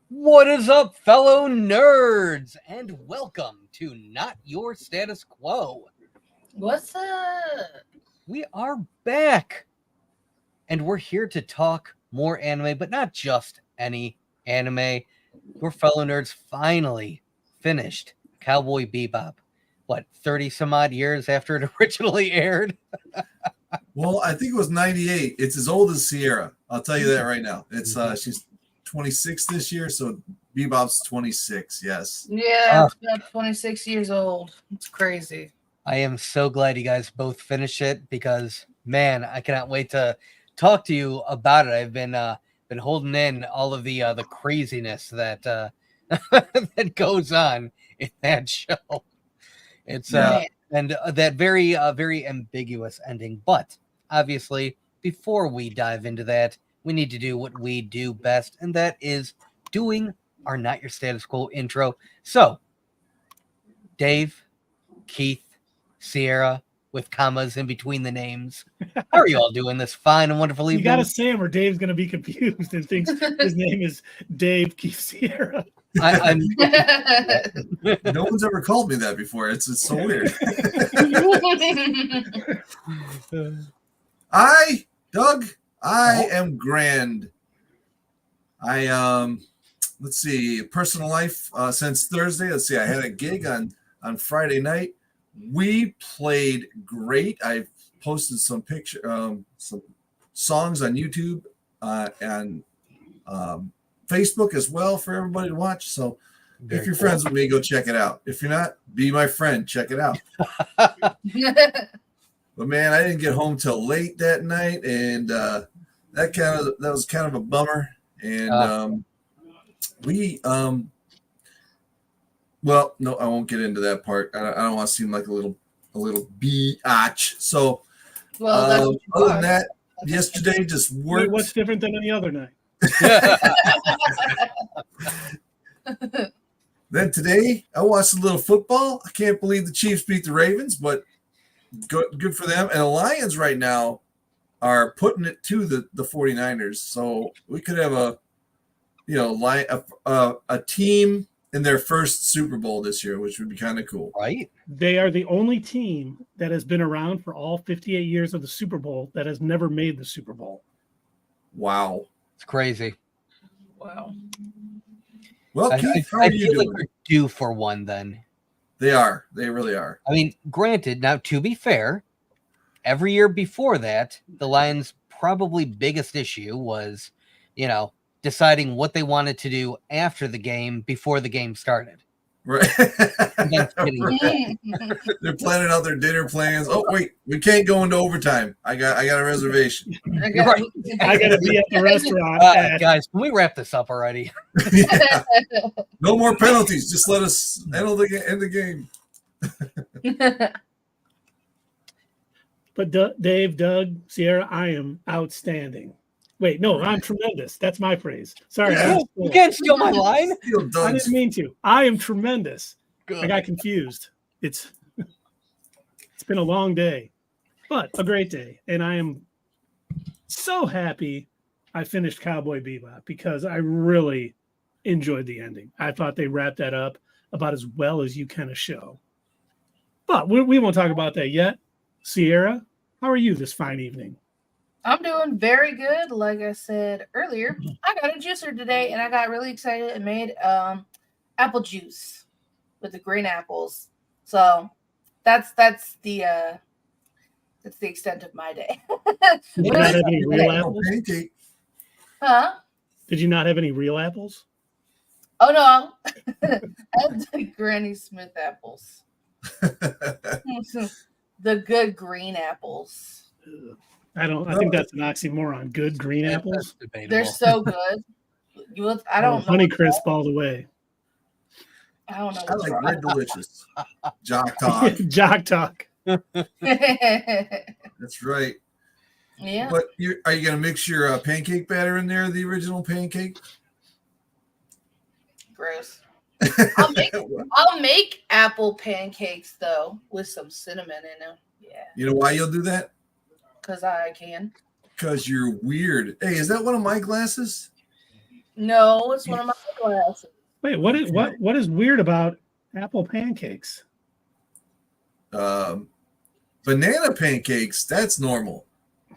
What is up, fellow nerds? And welcome to Not Your Status Quo. What's up? We are back. And we're here to talk more anime, but not just any anime. Your fellow nerds finally finished Cowboy Bebop. What, 30 some odd years after it originally aired? Well, I think it was 98. It's as old as Sierra. I'll tell you that right now. It's she's 26 this year, so Bebop's 26. Yes. Yeah, about 26 years old. It's crazy. I am so glad you guys both finished it because, man, I cannot wait to talk to you about it. I've been holding in all of the craziness that that goes on in that show. It's and that very ambiguous ending. But obviously, before we dive into that, we need to do what we do best, and that is doing our Not Your Status Quo intro. So, Dave, Keith, Sierra, with commas in between the names. How are you all doing this fine and wonderful evening? You got to say him or Dave's going to be confused and thinks his name is Dave Keith Sierra. I'm No one's ever called me that before. It's so weird. I am grand. Let's see, personal life since Thursday. Let's see, I had a gig on Friday night. We played great. I posted some some songs on YouTube and Facebook as well for everybody to watch. So if you're friends with me, go check it out. If you're not, be my friend. Check it out. But man, I didn't get home till late that night, and that was kind of a bummer. And well, no, I won't get into that part. I don't want to seem like a little biatch. So, Well, other than that, yesterday just worked. Wait, what's different than any other night? Then today, I watched a little football. I can't believe the Chiefs beat the Ravens, but good for them. And the Lions right now are putting it to the 49ers. So we could have a team in their first Super Bowl this year, which would be kind of cool. right. They are the only team that has been around for all 58 years of the Super Bowl that has never made the Super Bowl. Wow. It's crazy. wow. Well, Keith, how I are you feel like doing? we're due for one then. They are. They really are. I mean, granted, now to be fair, every year before that, the Lions' probably biggest issue was, deciding what they wanted to do after the game before the game started. Right. That's kidding. They're planning out their dinner plans. Oh, wait, we can't go into overtime. I got a reservation. You're right. I got to be at the restaurant. Guys, can we wrap this up already? Yeah. No more penalties. Just let us end the game. But Dave, Doug, Sierra, I am outstanding. Wait, no, I'm tremendous. That's my phrase. Sorry. Yeah. You can't steal my line. I didn't mean to. I am tremendous. Good. I got confused. It's been a long day, but a great day. And I am so happy I finished Cowboy Bebop because I really enjoyed the ending. I thought they wrapped that up about as well as you can a show. But we won't talk about that yet. Sierra, how are you this fine evening? I'm doing very good. Like I said earlier, I got a juicer today, and I got really excited and made apple juice with the green apples. So that's the extent of my day. Did you not have any real apples? Pancake. Huh? Did you not have any real apples? Oh no, I have the Granny Smith apples. The good green apples. I think that's an oxymoron. Good green apples. They're so good. I don't know. Honeycrisp all the way. I don't know. I like Red Delicious. Jock Talk. Jock talk. That's right. Yeah. But are you going to mix your pancake batter in there, the original pancake? Gross. I'll make apple pancakes though with some cinnamon in them. Yeah. You know why you'll do that? Because I can. Because you're weird. Hey, is that one of my glasses? No, it's one of my glasses. Wait, what is weird about apple pancakes? Banana pancakes, that's normal.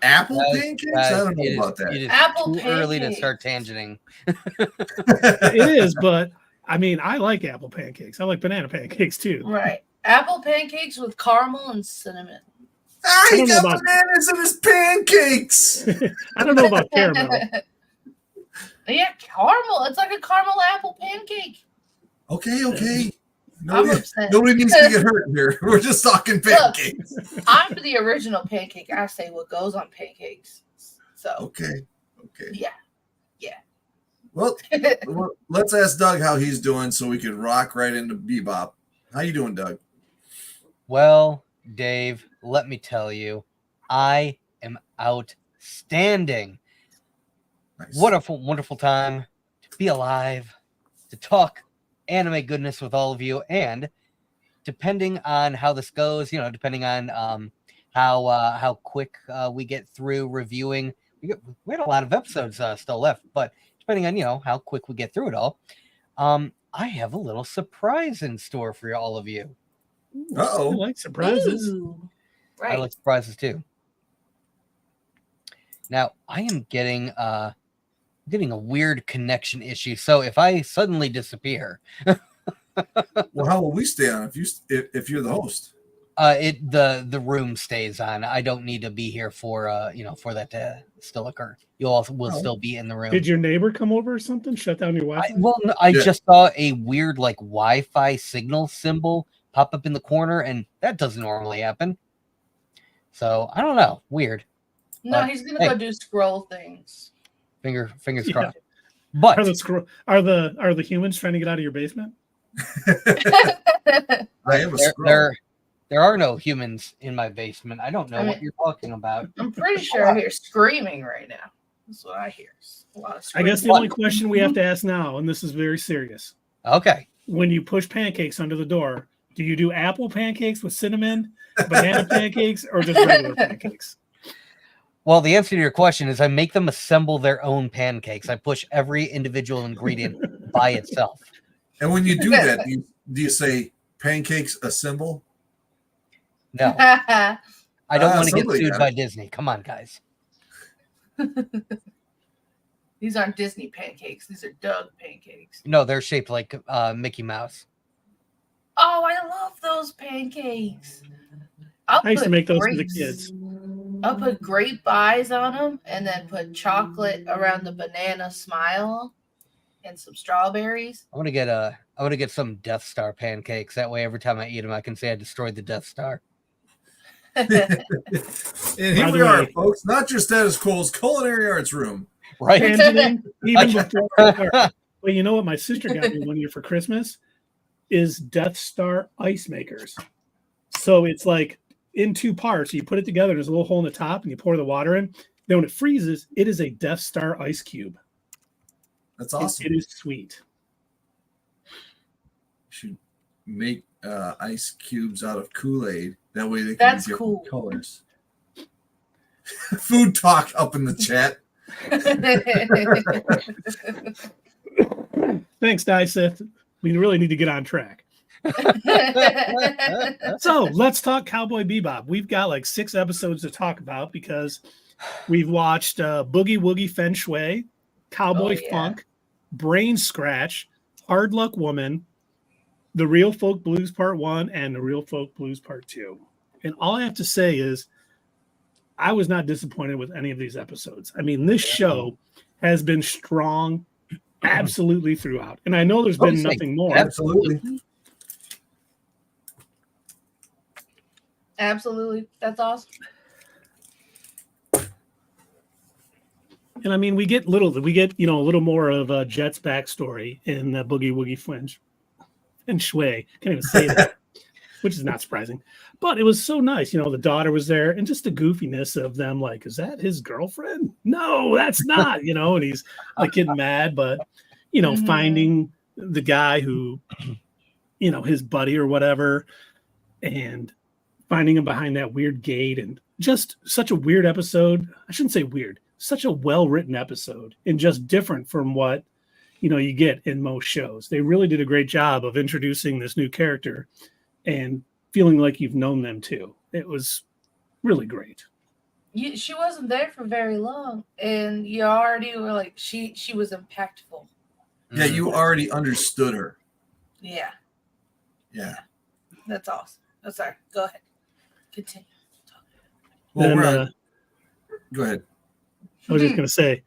Apple pancakes? I don't know about that. It is Apple too early to pancakes. start tangenting. It is, but I mean, I like apple pancakes. I like banana pancakes too. Right. Apple pancakes with caramel and cinnamon. Ah, he don't know got about- bananas in his pancakes. I don't know about caramel. Yeah, caramel. It's like a caramel apple pancake. Okay. I'm upset. Nobody needs to get hurt here. We're just talking pancakes. I'm the original pancake. I say what goes on pancakes. So Okay. yeah. Well, let's ask Doug how he's doing so we could rock right into Bebop. How you doing, Doug? Well, Dave, let me tell you, I am outstanding. Nice. What a wonderful time to be alive, to talk anime goodness with all of you, and depending on how this goes, depending on how quick we get through reviewing, we had a lot of episodes still left, but depending on how quick we get through it all, I have a little surprise in store for all of you. Uh-oh. I like surprises. Ooh. I Right. like surprises too. Now I am getting a weird connection issue. So if I suddenly disappear, Well, how will we stay on if you're the host? the room stays on. I don't need to be here for for that to still occur. You all will still be in the room. Did your neighbor come over or something? Shut down your Wi-Fi? I just saw a weird Wi-Fi signal symbol pop up in the corner, and that doesn't normally happen. So I don't know. Weird. No, he's gonna go do scroll things. Fingers Yeah. crossed. But Are the humans trying to get out of your basement? I am a scroll. there are no humans in my basement. I don't know what you're talking about. I'm pretty sure I hear screaming right now. That's what I hear. A lot of I screaming. guess the only question we have to ask now, and this is very serious. Okay. When you push pancakes under the door, do you do apple pancakes with cinnamon, banana pancakes, or just regular pancakes? Well, the answer to your question is I make them assemble their own pancakes. I push every individual ingredient by itself. And when you do that, do you say pancakes assemble? No, I don't want to get somebody sued got by it. Disney. Come on, guys. These aren't Disney pancakes. These are Doug pancakes. No, they're shaped like Mickey Mouse. Oh, I love those pancakes. I used to make those for the kids. I'll put grape eyes on them and then put chocolate around the banana smile and some strawberries. I want to get some Death Star pancakes. That way, every time I eat them, I can say I destroyed the Death Star. And here By we the are, way- folks. Not your status quo's culinary arts room. Right? Handling, even before. Well, you know what my sister got me one year for Christmas is Death Star ice makers. So it's like in two parts. You put it together. There's a little hole in the top, and you pour the water in. Then when it freezes, it is a Death Star ice cube. That's awesome. It is sweet. Should make ice cubes out of Kool-Aid. That way they can That's be different cool. colors. Food talk up in the chat. Thanks, Dyseth. We really need to get on track. So let's talk Cowboy Bebop. We've got like 6 episodes to talk about because we've watched Boogie Woogie Feng Shui, Cowboy Funk, Brain Scratch, Hard Luck Woman, The Real Folk Blues Part 1, and The Real Folk Blues Part 2. And all I have to say is I was not disappointed with any of these episodes. I mean, this show has been strong absolutely throughout. And I know there's been nothing more. Absolutely. Absolutely. That's awesome. And I mean, we get a little more of Jet's backstory in the Boogie Woogie Feng Shui. Can't even say that, which is not surprising. But it was so nice. The daughter was there, and just the goofiness of them. Like, is that his girlfriend? No, that's not. And he's like getting mad, but finding the guy who, his buddy or whatever, and finding him behind that weird gate, and just such a weird episode. I shouldn't say weird. Such a well-written episode, and just different from what you get in most shows. They really did a great job of introducing this new character and feeling like you've known them too. It was really great. She wasn't there for very long, and you already were like, she was impactful. Yeah, you already understood her. Yeah, Yeah. that's awesome. Oh, sorry. Go ahead. Continue. Well, Then, go ahead. I was just going to say,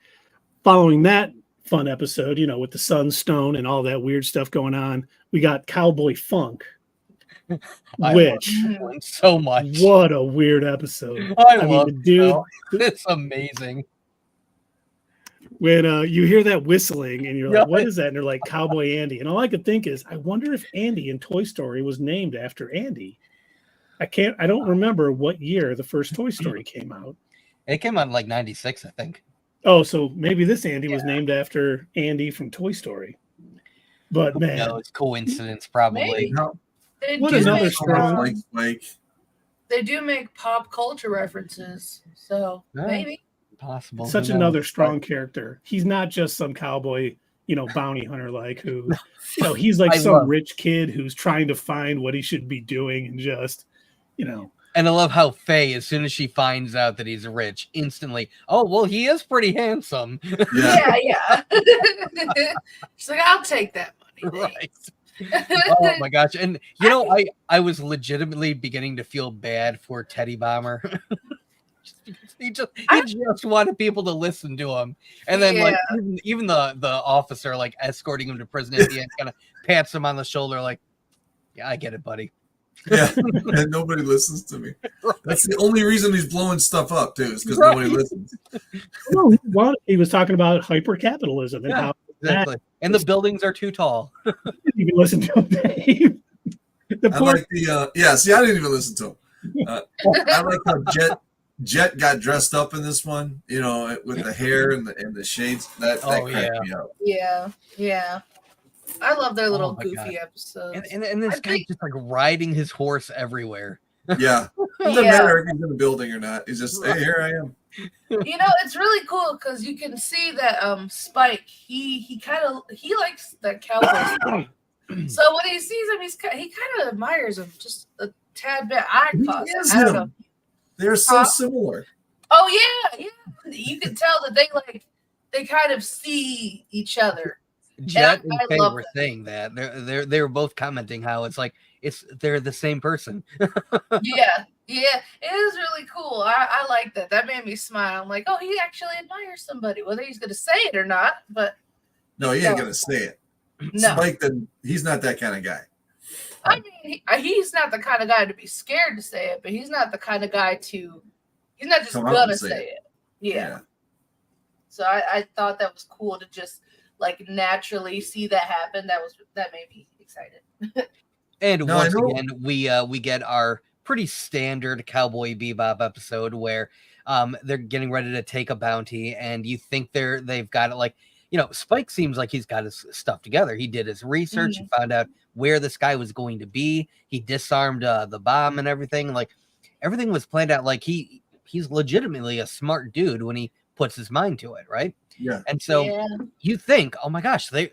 following that fun episode, with the Sunstone and all that weird stuff going on, we got Cowboy Funk, I which love that one so much. what a weird episode. I mean, love the dude. It's amazing. When you hear that whistling and you're Yeah. like, what is that? And they're like, Cowboy Andy. And all I could think is, I wonder if Andy in Toy Story was named after Andy. I don't remember what year the first Toy Story came out. It came out in like 96, I think. Oh, so maybe this Andy was named after Andy from Toy Story. But man, No, it's coincidence, probably. Maybe. No, what do another make, strong. They do make pop culture references, so Yeah. maybe. Possible. Such Who knows? another strong character. He's not just some cowboy, bounty hunter who, he's like some rich kid who's trying to find what he should be doing and just, And I love how Faye, as soon as she finds out that he's rich, instantly, oh, well, he is pretty handsome. Yeah. She's like, I'll take that money. Right. Oh my gosh. And I was legitimately beginning to feel bad for Teddy Bomber. he just wanted people to listen to him. And then like even the officer like escorting him to prison at the end kind of pats him on the shoulder like, yeah, I get it, buddy. Yeah, and nobody listens to me. Right. That's the only reason he's blowing stuff up too, is because nobody listens. Well, he was talking about hyper-capitalism and how exactly. And the buildings are too tall. You can listen to him, Dave. I like the see, I didn't even listen to him. I like how Jet got dressed up in this one, with the hair and the shades. That cracked me up. Yeah. I love their little goofy episodes. And this guy just like riding his horse everywhere. Yeah. It doesn't matter if he's in a building or not. He's just, hey, here I am. It's really cool because you can see that Spike, he likes that cowboy. So when he sees him, he kind of admires him just a tad bit. I don't know. They're so similar. Oh yeah. You can tell that they kind of see each other. Jet and Faye were saying that they were both commenting how it's like they're the same person. yeah, it is really cool. I like that. That made me smile. I'm like, oh, he actually admires somebody, whether he's gonna say it or not. But no, he ain't gonna say it. No, Spike, he's not that kind of guy. I mean, he's not the kind of guy to be scared to say it, but he's not the kind of guy to. He's not just gonna say it. Yeah. So I thought that was cool to just like naturally see that happen. That made me excited. And once again, we get our pretty standard Cowboy Bebop episode where they're getting ready to take a bounty, and you think they've got it like, Spike seems like he's got his stuff together. He did his research, he found out where this guy was going to be, he disarmed the bomb and everything. Like everything was planned out. Like he's legitimately a smart dude when he puts his mind to it, right? Yeah. And so you think, oh my gosh, they're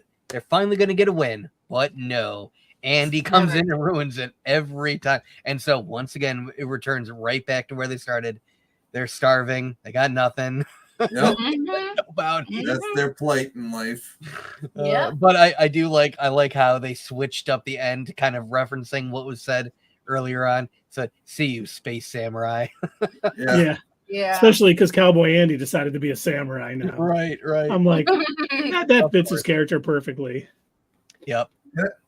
finally going to get a win. But no, Andy comes in and ruins it every time. And so once again, it returns right back to where they started. They're starving. They got nothing. Yep. Mm-hmm. That's their plight in life. But I like how they switched up the end, kind of referencing what was said earlier on. So see you, Space Samurai. Yeah. Especially because Cowboy Andy decided to be a samurai now. Right. I'm like, that fits his character perfectly. Yep.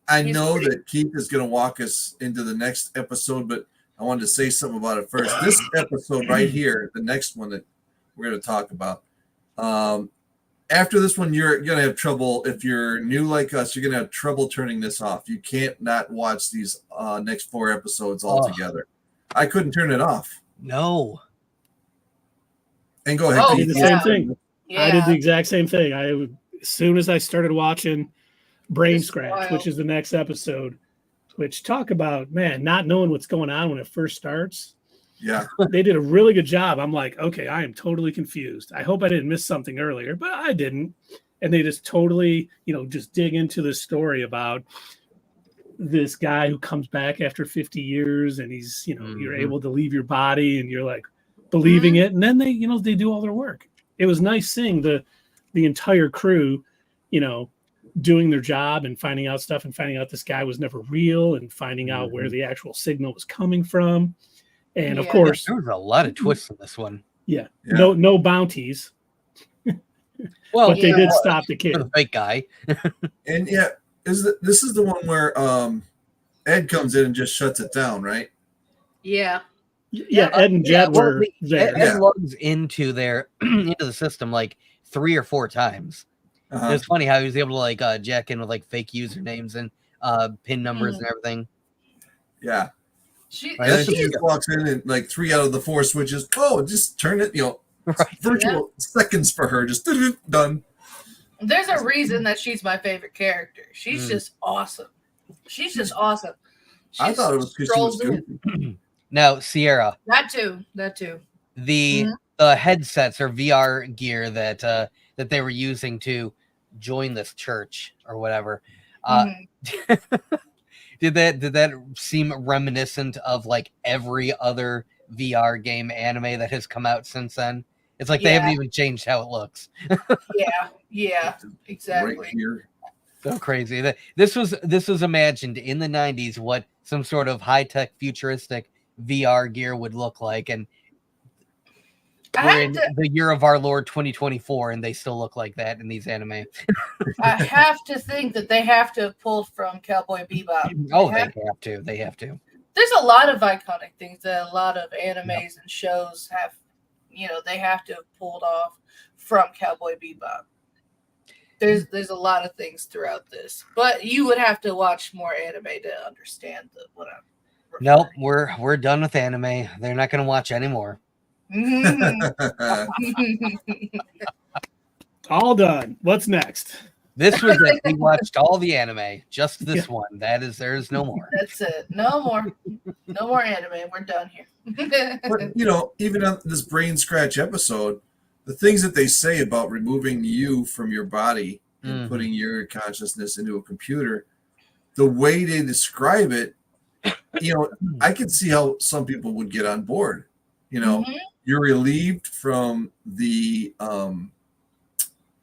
I know that Keith is going to walk us into the next episode, but I wanted to say something about it first. This episode right here, the next one that we're going to talk about. After this one, you're going to have trouble. If you're new like us, you're going to have trouble turning this off. You can't not watch these next 4 episodes all together. I couldn't turn it off. No. And go ahead. I did the same thing. Yeah. I did the exact same thing. As soon as I started watching Brain Scratch, which is the next episode, which talk about, man, not knowing what's going on when it first starts. Yeah. They did a really good job. I'm like, okay, I am totally confused. I hope I didn't miss something earlier, but I didn't. and they just totally, just dig into the story about this guy who comes back after 50 years and he's, you're able to leave your body and you're like believing it. And then they, they do all their work. It was nice seeing the entire crew, doing their job and finding out stuff and finding out this guy was never real and finding out where the actual signal was coming from. And of course, there was a lot of twists in this one. Yeah. No bounties. Well, but they did stop the kid. The fake guy. And this is the one where Ed comes in and just shuts it down, right? Yeah. Yeah, Ed and Jet were there. Ed logs into into the system like 3 or 4 times. It's funny how he was able to like jack in with like fake usernames and pin numbers and everything. Yeah. She walks in and like 3 out of the 4 switches. Oh, just turn it, virtual seconds for her. Just done. There's a reason that she's my favorite character. She's just awesome. She's just awesome. I thought it was because she was goofy. Now, Sierra. That too. The headsets or VR gear that they were using to join this church or whatever. Did that seem reminiscent of like every other VR game anime that has come out since then? It's like they haven't even changed how it looks. Yeah, exactly. Right here. So crazy. This was imagined in the 90s what some sort of high-tech futuristic VR gear would look like, and we're in the year of our Lord 2024 and they still look like that in these anime. I have to think that they have to have pulled from Cowboy Bebop. They have to. There's a lot of iconic things that a lot of animes and shows have, they have to have pulled off from Cowboy Bebop. There's a lot of things throughout this, but you would have to watch more anime to understand what I'm referring. Nope, we're done with anime. They're not going to watch anymore. All done. What's next? This was it. We watched all the anime. Just this one. There's no more. That's it. No more anime. We're done here. But even on this brain scratch episode, the things that they say about removing you from your body and putting your consciousness into a computer, the way they describe it, I can see how some people would get on board. You're relieved from the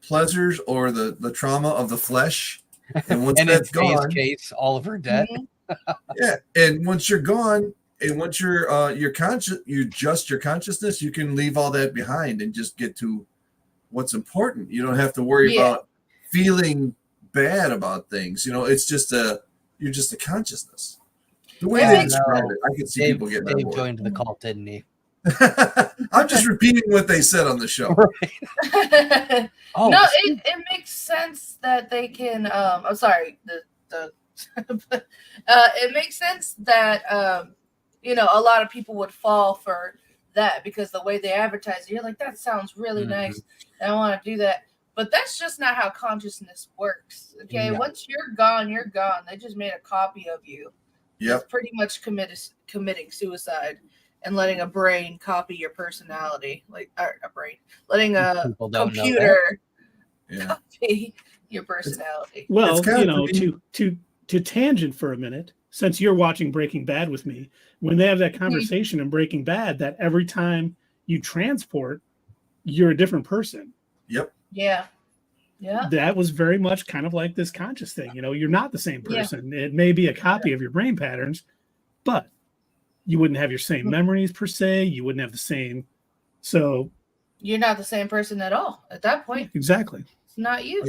pleasures or the trauma of the flesh, and once and that's in Faye's gone, case, all of her debt. and once you're gone, and once you're conscious, you adjust your consciousness, you can leave all that behind and just get to what's important. You don't have to worry about feeling bad about things. It's just you're just a consciousness. The way they describe it, I can see people getting on Dave board. joined the cult, didn't he? I'm just repeating what they said on the show. Right. No, it makes sense that they can. I'm sorry. It makes sense that a lot of people would fall for that because the way they advertise it, you're like, that sounds really nice. I want to do that. But that's just not how consciousness works. Okay, once you're gone, you're gone. They just made a copy of you. Yep. It's pretty much committing suicide and letting a brain copy your personality, letting a computer copy your personality. Well, to tangent for a minute, since you're watching Breaking Bad with me, when they have that conversation in Breaking Bad, that every time you transport, you're a different person. Yep. Yeah. That was very much kind of like this conscious thing. You're not the same person. It may be a copy of your brain patterns, but you wouldn't have your same memories per se. You wouldn't have the same. So you're not the same person at all at that point. Exactly. It's not you.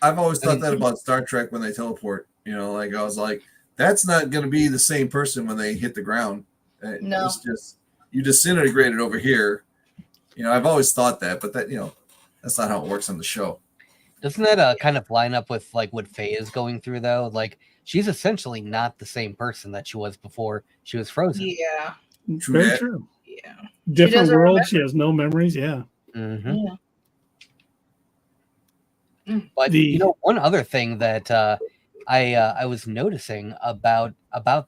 I've always thought that about Star Trek when they teleport. I was like, that's not going to be the same person when they hit the ground. No. It's just, you disintegrated over here. I've always thought that, but that, that's not how it works on the show. Doesn't that kind of line up with like what Faye is going through though? Like she's essentially not the same person that she was before she was frozen. Yeah. Very true. Yeah. Different world. She has no memories. Yeah. Mm-hmm. Yeah. But one other thing that I was noticing about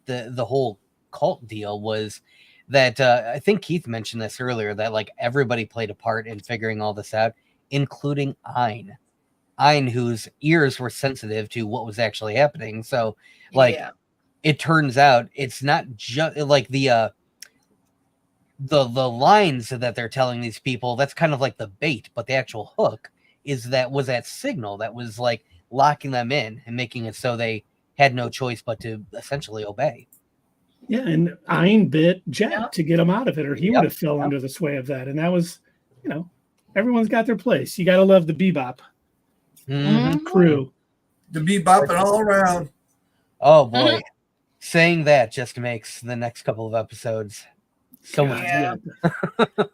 the whole cult deal was that I think Keith mentioned this earlier, that like everybody played a part in figuring all this out, including Ein. Ein, whose ears were sensitive to what was actually happening. So, like, yeah. it turns out it's not just like the lines that they're telling these people. That's kind of like the bait, but the actual hook was that signal that was like locking them in and making it so they had no choice but to essentially obey. Yeah, and Ein bit Jet Yeah. to get him out of it, or he Yep, would have fell yep. under the sway of that. And that was, everyone's got their place. You got to love the Bebop Mhm. crew. The bebopping all around. Oh boy, saying that just makes the next couple of episodes so much. Yeah.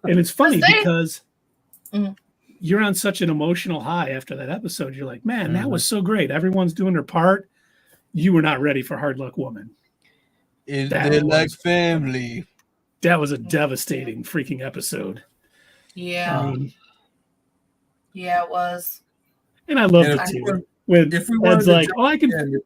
And it's funny they- because Mhm. you're on such an emotional high after that episode. You're like, man, that Mhm. was so great. Everyone's doing their part. You were not ready for Hard Luck Woman. Is That they like was- family? That was a devastating freaking episode. Yeah. Yeah, it was. And I loved And it if we too. want- When if we wanted Ed's to like, jump oh, I can. in,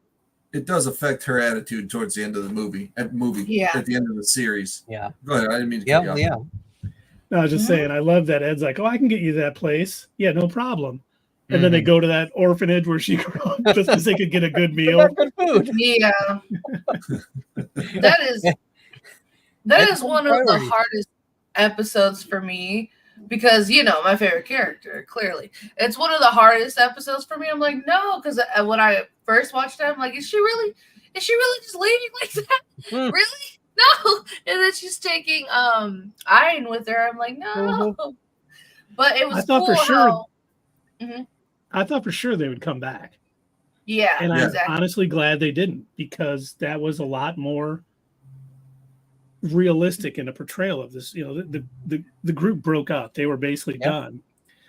it does affect her attitude towards the end of the movie. At the end of the series. Yeah. Go ahead. I didn't mean to cut you off. Yeah. I was just Mhm. saying, I love that Ed's like, oh, I can get you that place. Yeah, no problem. And then they go to that orphanage where she grew up just because they could get a good meal. Good food. Yeah. that is That's one of the priority. hardest episodes for me because my favorite character, clearly. It's one of the hardest episodes for me. I'm like, no, because when I first watched it, I'm like, is she really just leaving like that? Mm. Really? No. And then she's taking Ein with her. I'm like, no. But it was I thought cool for sure. how, I thought for sure they would come back. yeah, And I'm exactly. honestly glad they didn't, because that was a lot more realistic in a portrayal of this. The group broke up. They were basically done.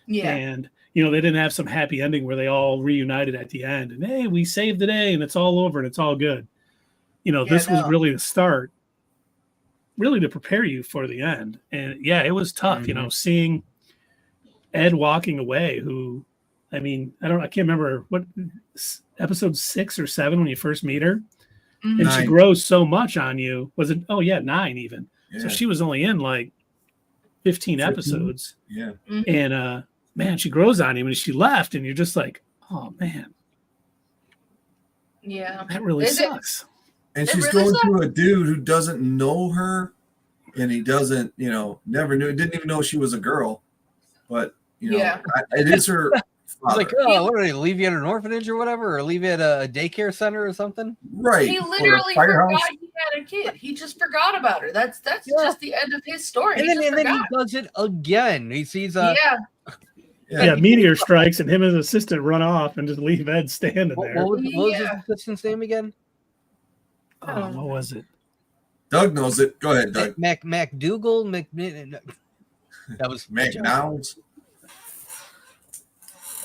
Yeah. And they didn't have some happy ending where they all reunited at the end and, hey, we saved the day and it's all over and it's all good. This was really the start, really to prepare you for the end. And yeah, it was tough, seeing Ed walking away, who, I can't remember what episode 6 or 7 when you first meet her. Mhm. And she 9. grows so much on you. Was it? Oh yeah, 9 even. Yeah. So she was only in like 15 episodes. Yeah. And man, she grows on him and she left, and you're just like, oh man, Yeah. that really Is it- sucks. And It she's really going to a dude who doesn't know her, and he doesn't, never knew, didn't even know she was a girl. But, Yeah. it is her It's father. like, oh, what did they leave you at an orphanage or whatever, or leave you at a daycare center or something? Right. He or a literally firehouse. forgot he had a kid. He just forgot about her. That's just the end of his story. And then he does it again. He sees yeah. Yeah, meteor strikes and him and his assistant run off and just leave Ed standing there. what was his Yeah. assistant's name again? What was it? Doug knows it. Go ahead, Doug. MacDougal. That was McDonald's.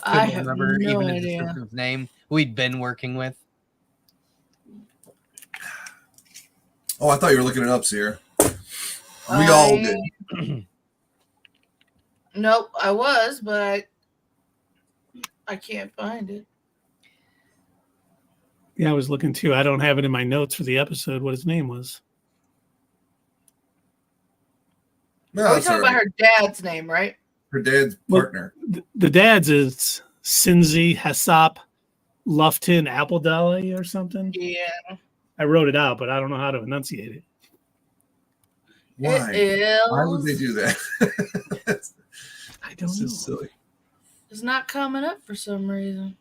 I couldn't have remember no even his idea. assistant's name, who he'd been working with. Oh, I thought you were looking it up, Sierra. We all did. Nope, I was, but I can't find it. Yeah, I was looking too. I don't have it in my notes for the episode what his name was. No, Are we that's talking all about right. her dad's name, right? Her dad's Well- partner. The dad's is Sinzi Hesop Luftin Appledali or something. Yeah. I wrote it out, but I don't know how to enunciate it. Why? It is. Why would they do that? I don't This know. is silly. It's not coming up for some reason.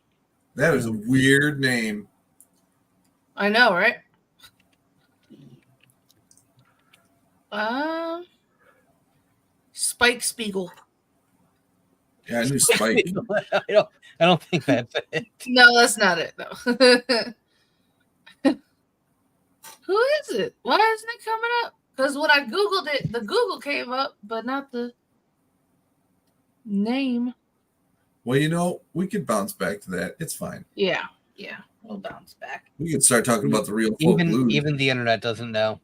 That is a weird name. I know, right? Spike Spiegel. Yeah, I knew Spike. I don't think that's it. No, that's not it. No. Who is it? Why isn't it coming up? Because when I Googled it, the Google came up, but not the name. Well, we could bounce back to that. It's fine. Yeah. We'll bounce back. We could start talking about the real folk blues. Even the internet doesn't know.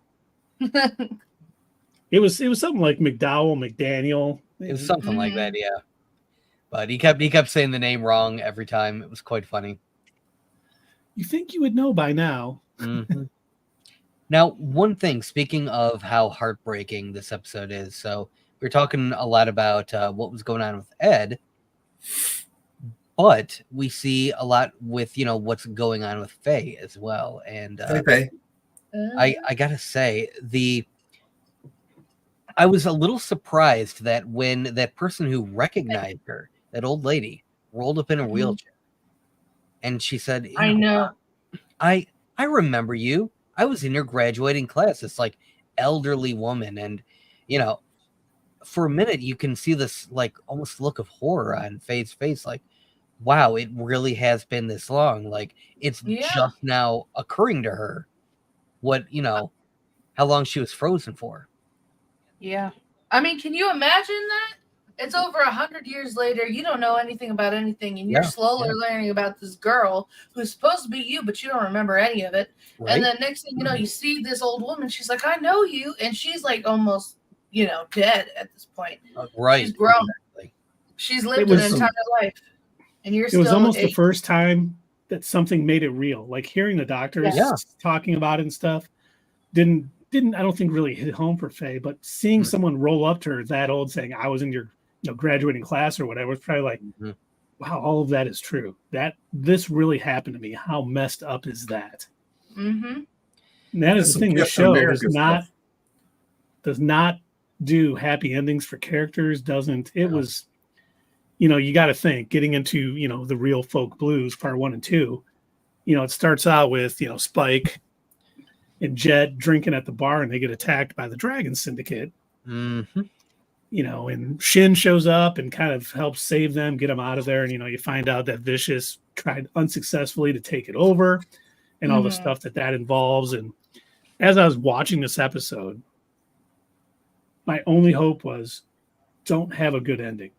It was something like McDowell, McDaniel. It was something like that, yeah. But he kept saying the name wrong every time. It was quite funny. You think you would know by now. Mhm. Now, one thing, speaking of how heartbreaking this episode is, so we're talking a lot about what was going on with Ed, but we see a lot with what's going on with Faye as well, and Faye. I gotta say I was a little surprised that when that person who recognized her, that old lady, rolled up in a wheelchair, and she said, I know. I remember you. I was in your graduating class. This like elderly woman, and for a minute you can see this like almost look of horror on Faye's face, like, wow, it really has been this long. Like it's just now occurring to her what how long she was frozen for. Yeah. I mean, can you imagine that? It's over 100 years later. You don't know anything about anything, and you're slowly learning about this girl who's supposed to be you, but you don't remember any of it. Right? And then next thing you know, you see this old woman. She's like, I know you. And she's like almost, dead at this point. Right. She's grown. Exactly. She's lived an entire life. And you're still. It was almost the first time that something made it real. Like hearing the doctors talking about it and stuff didn't I don't think really hit home for Faye, but seeing someone roll up to her that old saying, I was in your graduating class or whatever, it's probably like, wow, all of that is true. That this really happened to me. How messed up is that? And that is the thing. This show does not do happy endings for characters. It was, you got to think getting into, the real folk blues part 1 and 2, it starts out with, Spike and Jet drinking at the bar, and they get attacked by the Dragon Syndicate. And Shin shows up and kind of helps save them, get them out of there. And, you find out that Vicious tried unsuccessfully to take it over and all the stuff that involves. And as I was watching this episode, my only hope was don't have a good ending.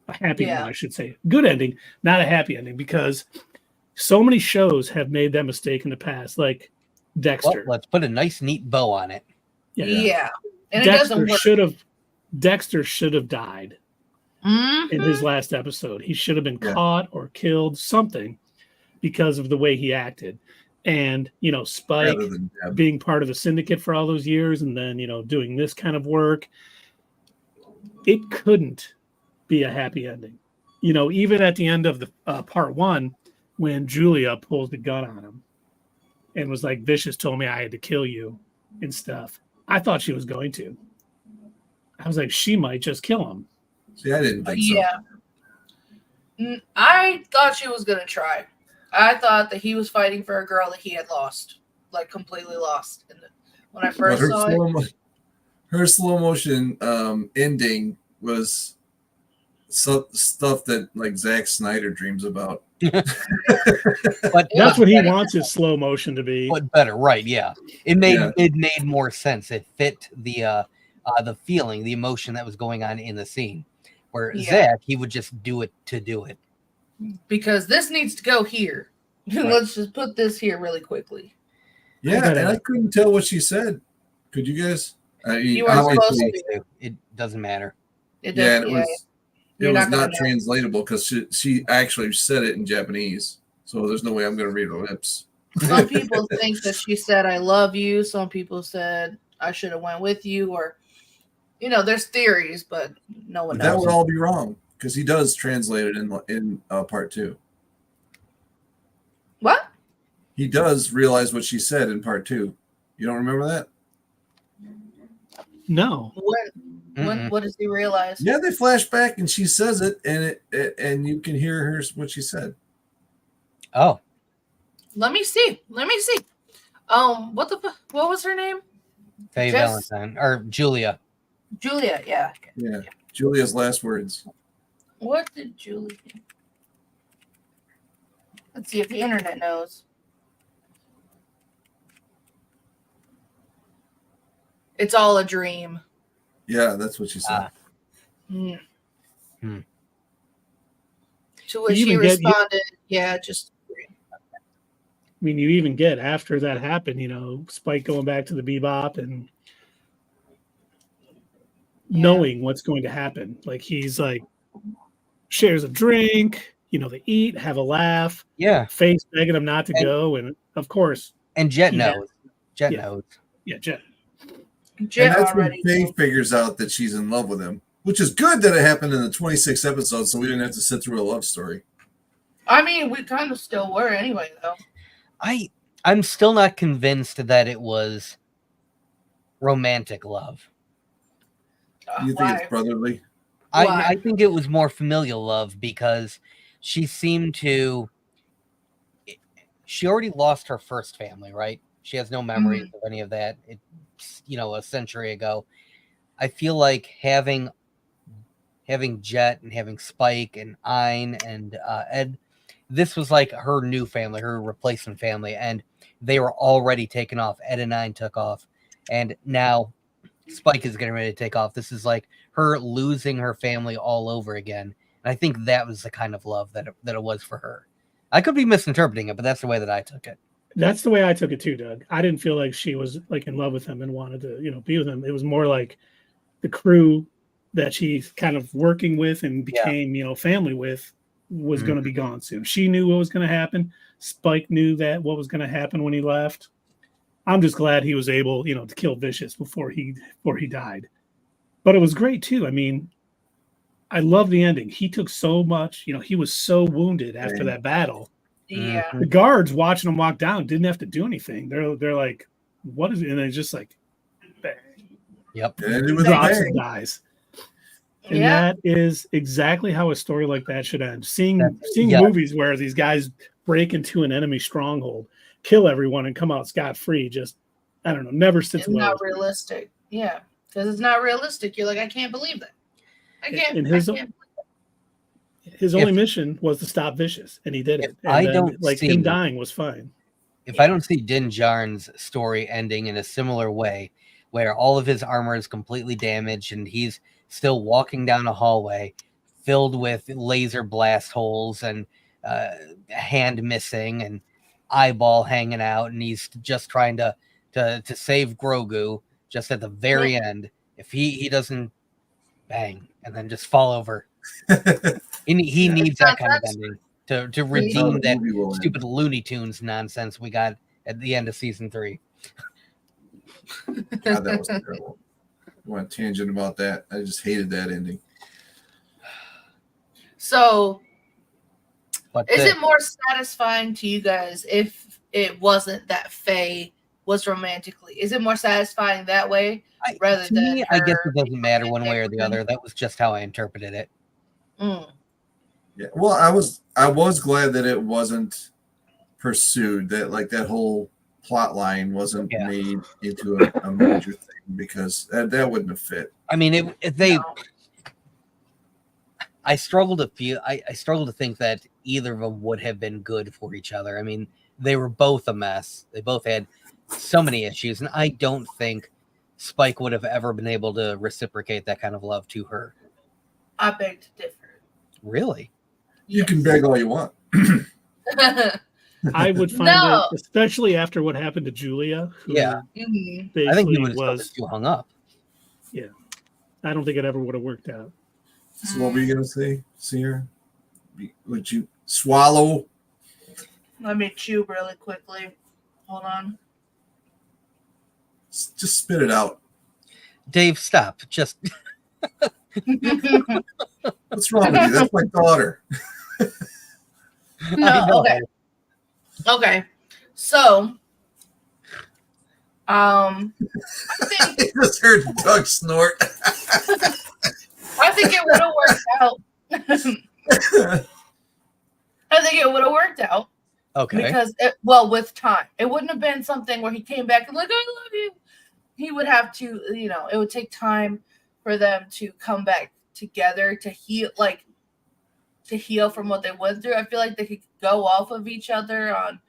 A happy one, I should say. Good ending, not a happy ending, because so many shows have made that mistake in the past, like Dexter. Well, let's put a nice, neat bow on it. Yeah. And Dexter should have died in his last episode. He should have been caught or killed, something, because of the way he acted. And, Spike being part of the syndicate for all those years and then, doing this kind of work, it couldn't be a happy ending. Even at the end of the part 1, when Julia pulls the gun on him and was like, Vicious told me I had to kill you and stuff. I thought she was going to. I was like, she might just kill him. See, I didn't think so. Yeah. I thought she was going to try. I thought that he was fighting for a girl that he had lost, like completely lost. And when I first saw it. Her slow motion ending was stuff that like Zack Snyder dreams about. But that's what he wants his slow motion to be. But better, right? Yeah, it made more sense. It fit the feeling, the emotion that was going on in the scene. Where Zack, he would just do it to do it. Because this needs to go here. Right. Let's just put this here really quickly. Yeah, and I couldn't tell what she said. Could you guys? You weren't supposed to. It doesn't matter. It was not translatable because she actually said it in Japanese. So there's no way I'm going to read her lips. Some people think that she said, I love you. Some people said, I should have went with you. Or, there's theories, but no one knows. That would all be wrong because he does translate it in part 2. What? He does realize what she said in part 2. You don't remember that? No. What does he realize? Yeah, they flash back and she says it, and you can hear what she said. Oh. Let me see. What was her name? Faye Valentine or Julia. Julia, yeah. Yeah. Julia's last words. What did Julia think? Let's see if the internet knows. It's all a dream. Yeah, that's what she said. To which he responded, just I mean, you even get after that happened, Spike going back to the Bebop and knowing what's going to happen. Like he's like shares a drink, they eat, have a laugh. Yeah. Face begging him not to go. And of course. And Jet knows. Jet knows. Yeah, Jet. And that's when Faye figures out that she's in love with him, which is good that it happened in the 26th episode, so we didn't have to sit through a love story. I mean, we kind of still were anyway, though. I'm still not convinced that it was romantic love. You think it's brotherly? Why? I think it was more familial love because she seemed to. She already lost her first family, right? She has no memories of any of that. It's a century ago. I feel like having Jet and having Spike and Ein and Ed, this was like her new family, her replacement family, and they were already taken off. Ed and Ein took off, and now Spike is getting ready to take off. This is like her losing her family all over again. And I think that was the kind of love that it was for her. I could be misinterpreting it, but that's the way that I took it. That's the way I took it too, Doug. I didn't feel like she was like in love with him and wanted to, be with him. It was more like the crew that she's kind of working with and became, family with was going to be gone soon. She knew what was going to happen. Spike knew that what was going to happen when he left. I'm just glad he was able, to kill Vicious before he died. But it was great too. I mean, I love the ending. He took so much, he was so wounded after that battle. Yeah. The guards watching him walk down didn't have to do anything. They're like, what is it? And they just like bang. Yep. And it was Drops a and bang. dies. And that is exactly how a story like that should end. Seeing yeah. movies where these guys break into an enemy stronghold, kill everyone, and come out scot-free, just, I don't know, never sits It's well. not realistic. Yeah. Because it's not realistic. You're like, I can't believe that. I can't. And I can't. his only mission was to stop Vicious, and he did it. And I then, don't like see- him dying was fine. If I don't see Din Djarin's story ending in a similar way, where all of his armor is completely damaged and he's still walking down a hallway filled with laser blast holes and hand missing and eyeball hanging out, and he's just trying to save Grogu just at the very end. If he doesn't bang and then just fall over, he needs that kind of ending to redeem that stupid Looney Tunes nonsense we got at the end of season 3. God, that was terrible. I went tangent about that. I just hated that ending. So, is it more satisfying to you guys if it wasn't that Faye was romantically? Is it more satisfying that way rather than me, I guess it doesn't matter one way or the other. That was just how I interpreted it. Yeah. Well, I was glad that it wasn't pursued, that like that whole plot line wasn't made into a major thing, because that wouldn't have fit. I mean, I struggle to think that either of them would have been good for each other. I mean, they were both a mess. They both had so many issues, and I don't think Spike would have ever been able to reciprocate that kind of love to her. I beg to differ. Really? You can beg all you want. I would find it, especially after what happened to Julia. Who I think he was too hung up. Yeah, I don't think it ever would have worked out. So what were you gonna say, Sierra? Would you swallow? Let me chew really quickly. Hold on. Just spit it out. Dave, stop. Just what's wrong with you? That's my daughter. No, okay. So, I think I just heard Doug snort. I think it would have worked out. I think it would have worked out. Okay. Because, with time. It wouldn't have been something where he came back and like, I love you. He would have to, it would take time for them to come back together to heal from what they went through. I feel like they could go off of each other on,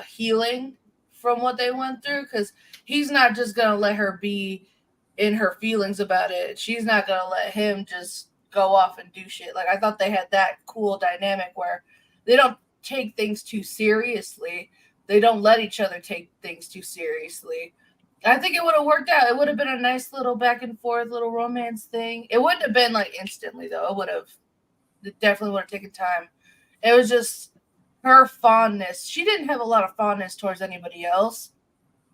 healing from what they went through, because he's not just going to let her be in her feelings about it. She's not going to let him just go off and do shit. Like, I thought they had that cool dynamic where they don't take things too seriously. They don't let each other take things too seriously. I think it would have worked out. It would have been a nice little back and forth little romance thing. It wouldn't have been like instantly though. It definitely would have taken time. It was just her fondness. She didn't have a lot of fondness towards anybody else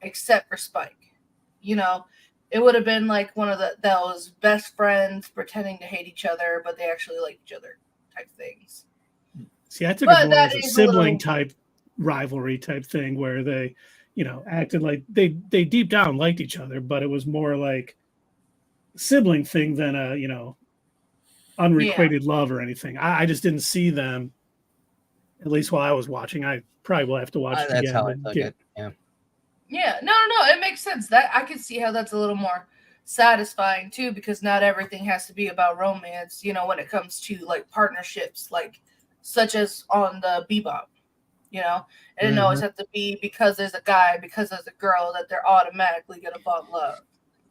except for Spike. It would have been like one of those best friends pretending to hate each other, but they actually like each other type things. See, I took But it more that as a is a sibling little- type rivalry type thing where they, acted like they deep down liked each other, but it was more like sibling thing than a, unrequited love or anything. I just didn't see them, at least while I was watching. I probably will have to watch it That's again. how I But took yeah. it. Yeah. Yeah, no, it makes sense. That I can see how that's a little more satisfying too, because not everything has to be about romance, when it comes to like partnerships, like such as on the Bebop, it didn't always have to be because there's a guy, because there's a girl that they're automatically gonna fall in love.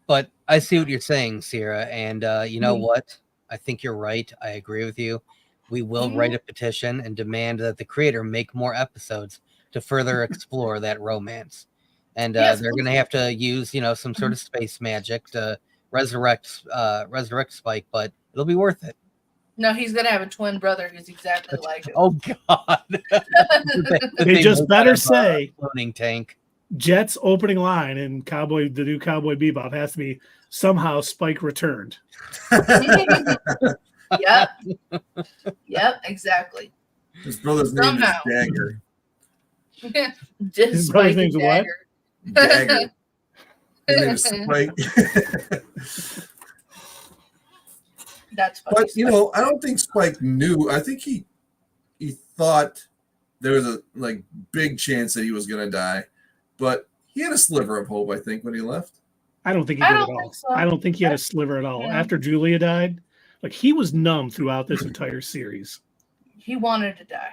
But I see what you're saying, Sierra, and you know what? I think you're right. I agree with you. We will write a petition and demand that the creator make more episodes to further explore that romance. And Yes, they're going to have to use, some sort of space magic to resurrect Spike, but it'll be worth it. No, he's gonna have a twin brother who's exactly like him. Oh God! They just better say floating tank. Jet's opening line in the new Cowboy Bebop has to be somehow Spike returned. Yep, exactly. His brother's name is Dagger. Just His brother's name's what? Dagger. His name is Spike. That's funny. But I don't think Spike knew. I think he thought there was a big chance that he was gonna die, but he had a sliver of hope. I think when he left. I don't think he did at all. So. I don't think he had a sliver at all. Yeah. After Julia died, he was numb throughout this entire series. He wanted to die.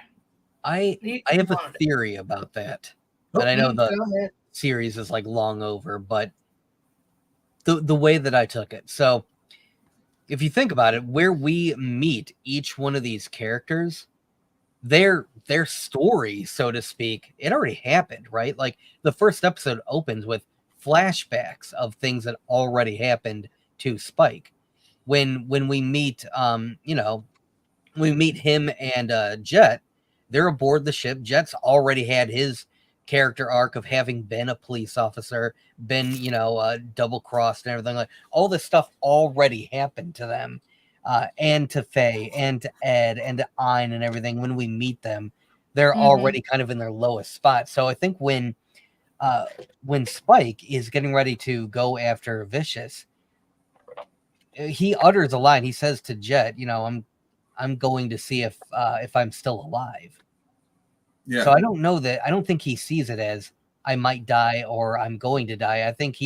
I have a theory about that. And I know the series is long over, but the way that I took it. So if you think about it, where we meet each one of these characters, their story, so to speak, it already happened, right? Like the first episode opens with flashbacks of things that already happened to Spike. When we meet we meet him and Jet, they're aboard the ship. Jet's already had his character arc of having been a police officer, been double crossed and everything. Like all this stuff already happened to them, and to Faye and to Ed and to Ein and everything. When we meet them, they're already kind of in their lowest spot. So I think when Spike is getting ready to go after Vicious, he utters a line. He says to Jet, I'm going to see if I'm still alive. Yeah. So I don't think he sees it as I might die or I'm going to die. I think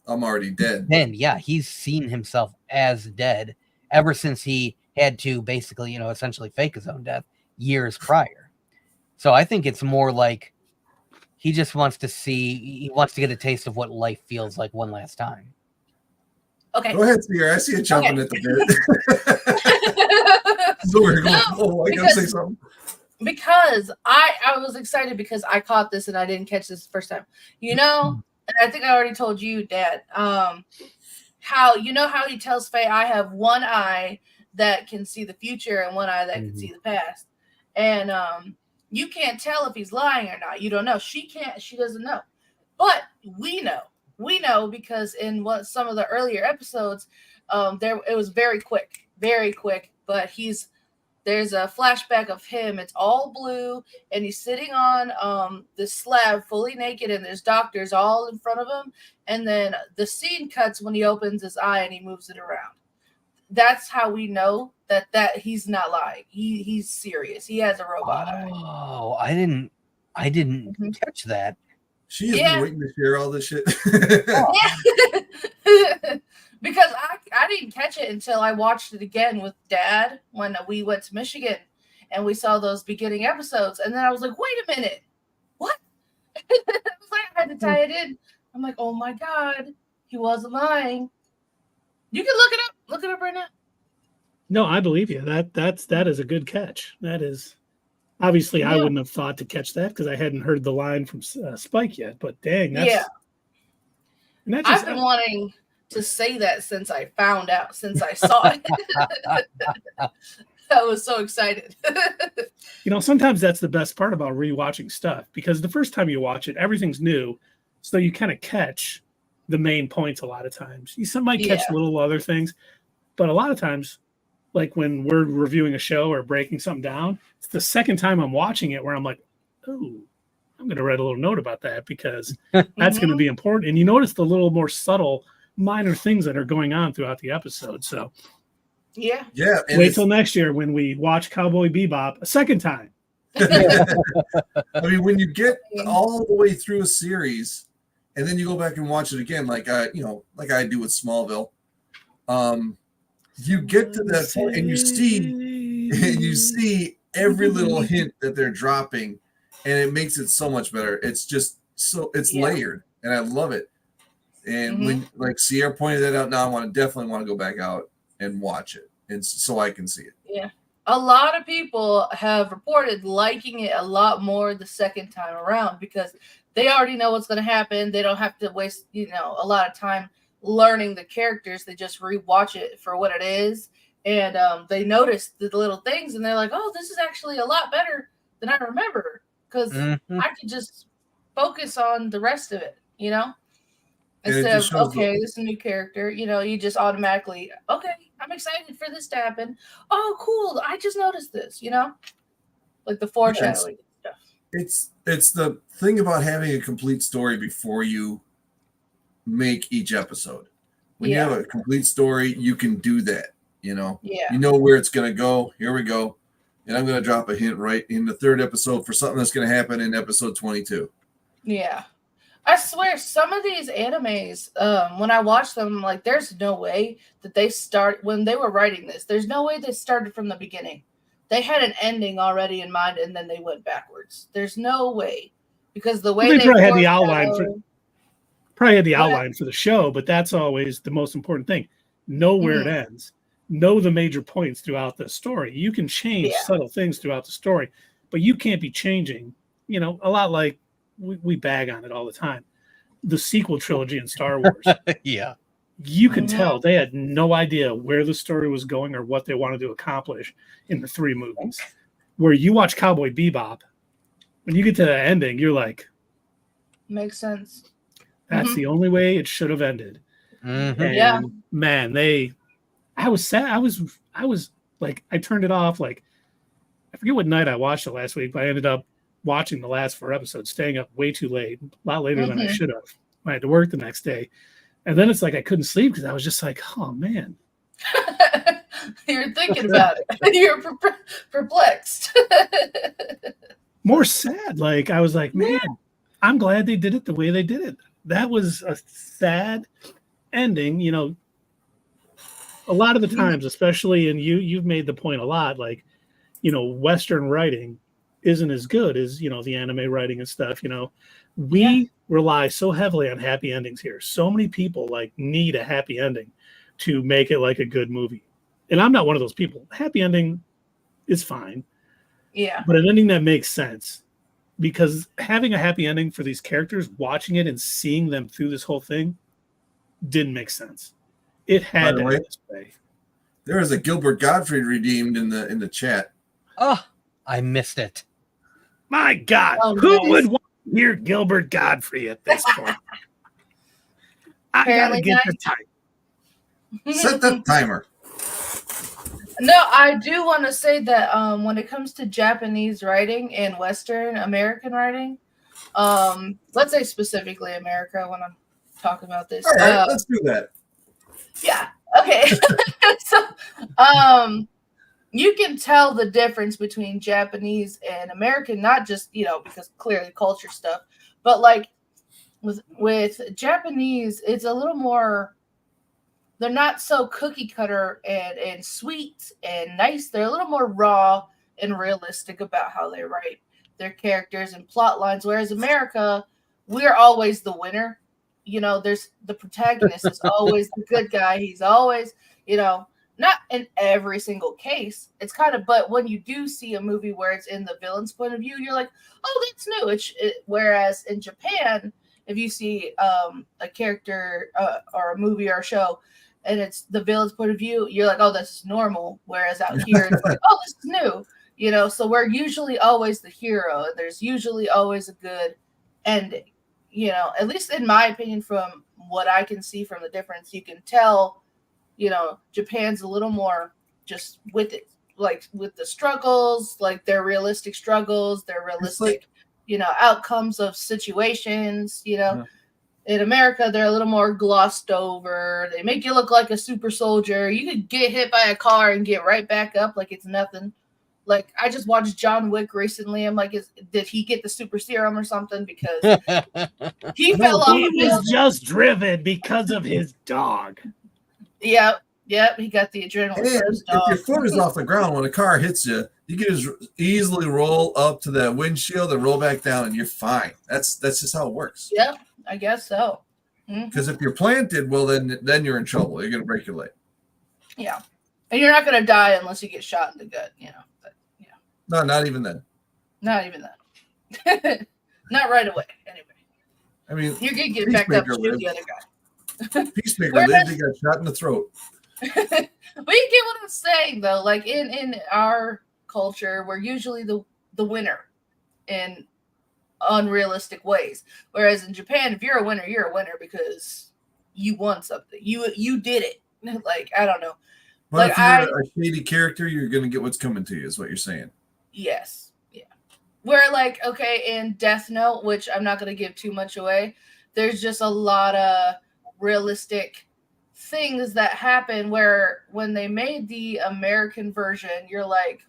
I'm already dead. Then he's seen himself as dead ever since he had to basically, essentially fake his own death years prior. So I think it's more like he just wants to get a taste of what life feels like one last time. Okay. Go ahead, Sierra. I see you jumping at the bit. So we're going, I gotta say something. Because I was excited because I caught this and I didn't catch this the first time. And I think I already told you, Dad, how he tells Faye, I have one eye that can see the future and one eye that can see the past. And you can't tell if he's lying or not. You don't know. She doesn't know. But we know. We know because in some of the earlier episodes, it was very quick, but there's a flashback of him. It's all blue, and he's sitting on this slab, fully naked, and there's doctors all in front of him. And then the scene cuts when he opens his eye and he moves it around. That's how we know that he's not lying. He's serious. He has a robot eye. Oh, I didn't catch that. She has been waiting to share all this shit. Because I didn't catch it until I watched it again with Dad when we went to Michigan and we saw those beginning episodes. And then I was like, wait a minute. What? I was like, I had to tie it in. I'm like, oh my God, he wasn't lying. You can look it up. Look it up right now. No, I believe you. That is a good catch. That is obviously I wouldn't have thought to catch that because I hadn't heard the line from Spike yet. But dang, that's I've been wanting to say that since I found out, since I saw it. I was so excited. Sometimes that's the best part about rewatching stuff because the first time you watch it, everything's new, so you kind of catch the main points a lot of times. You might catch little other things, but a lot of times like when we're reviewing a show or breaking something down, it's the second time I'm watching it where I'm like, oh, I'm going to write a little note about that because that's going to be important. And you notice the little more subtle, minor things that are going on throughout the episode. So Yeah. Yeah. And wait till next year when we watch Cowboy Bebop a second time. I mean, when you get all the way through a series and then you go back and watch it again, like I do with Smallville, you get to that point and you see every little hint that they're dropping, and it makes it so much better. It's just it's layered, and I love it. And when like Sierra pointed that out, now I definitely want to go back out and watch it, and so I can see it. Yeah. A lot of people have reported liking it a lot more the second time around because they already know what's going to happen. They don't have to waste, a lot of time learning the characters. They just rewatch it for what it is. And they notice the little things and they're like, oh, this is actually a lot better than I remember because I could just focus on the rest of it, Instead of, okay, this is a new character, you just automatically, okay, I'm excited for this to happen. Oh, cool. I just noticed this, like the foreshadowing stuff. It's the thing about having a complete story before you make each episode. When you have a complete story, you can do that, Yeah. You know where it's going to go. Here we go. And I'm going to drop a hint right in the third episode for something that's going to happen in episode 22. Yeah. I swear, some of these animes, when I watch them, like, there's no way that they start when they were writing this. There's no way they started from the beginning. They had an ending already in mind, and then they went backwards. There's no way because the way they probably had the outline outline for the show, but that's always the most important thing. Know where it ends. Know the major points throughout the story. You can change subtle things throughout the story, but you can't be changing. A lot like. We bag on it all the time. The sequel trilogy in Star Wars. Yeah. You can tell they had no idea where the story was going or what they wanted to accomplish in the 3 movies. Where you watch Cowboy Bebop, when you get to the ending, you're like, makes sense. That's the only way it should have ended. And man, I was sad. I was like, I turned it off. Like, I forget what night I watched it last week, but I ended up watching the last 4 episodes, staying up way too late, a lot later than I should have. I had to work the next day. And then it's like I couldn't sleep because I was just like, oh, man. You're thinking about it. You're perplexed. More sad. Like, I was like, man, I'm glad they did it the way they did it. That was a sad ending. A lot of the times, especially, and you've made the point a lot, like, Western writing isn't as good as the anime writing and stuff. We rely so heavily on happy endings here. So many people need a happy ending to make it like a good movie, and I'm not one of those people. Happy ending is fine, but an ending that makes sense, because having a happy ending for these characters, watching it and seeing them through this whole thing didn't make sense. It had to end this way. There is a Gilbert Gottfried redeemed in the chat. Oh, I missed it. My God, who would want to hear Gilbert Gottfried at this point? I gotta get the time. Set the timer. No, I do want to say that when it comes to Japanese writing and Western American writing, let's say specifically America when I'm talking about this. All right, let's do that. Yeah. Okay. So, you can tell the difference between Japanese and American, not just, because clearly culture stuff, but like with Japanese, it's a little more, they're not so cookie cutter and sweet and nice. They're a little more raw and realistic about how they write their characters and plot lines. Whereas America, we're always the winner. There's the protagonist is always the good guy. He's always, not in every single case. It's kind of, but when you do see a movie where it's in the villain's point of view, you're like, oh, that's new. Whereas in Japan, if you see a character or a movie or a show, and it's the villain's point of view, you're like, oh, this is normal. Whereas out here, it's like, oh, this is new. So we're usually always the hero. There's usually always a good ending. At least in my opinion, from what I can see from the difference, you can tell, Japan's a little more just with it, like with the struggles, like their realistic struggles, their realistic, outcomes of situations. Yeah. In America, they're a little more glossed over. They make you look like a super soldier. You could get hit by a car and get right back up like it's nothing. Like, I just watched John Wick recently. I'm like, did he get the super serum or something? Because he fell off. He was just driven because of his dog. Yep, he got the adrenaline. And if your foot is off the ground when a car hits you, you can just easily roll up to that windshield and roll back down, and you're fine. That's just how it works. Yep, I guess so. Because if you're planted, well, then you're in trouble. You're gonna break your leg. Yeah, and you're not gonna die unless you get shot in the gut. But, No, not even then. not even that. Not right away. Anyway, I mean, you can get back up to Peacemaker shoot the other guy. Peacemaker lived. He got shot in the throat. But you get what I'm saying, though. Like in our culture, we're usually the winner in unrealistic ways. Whereas in Japan, if you're a winner because you won something. You did it. Like, I don't know. But Like, if you're a shady character, you're gonna get what's coming to you. Is what you're saying. Yes. Yeah. Where, like, okay, in Death Note, which I'm not going to give too much away, there's just a lot of realistic things that happen where when they made the American version, you're like,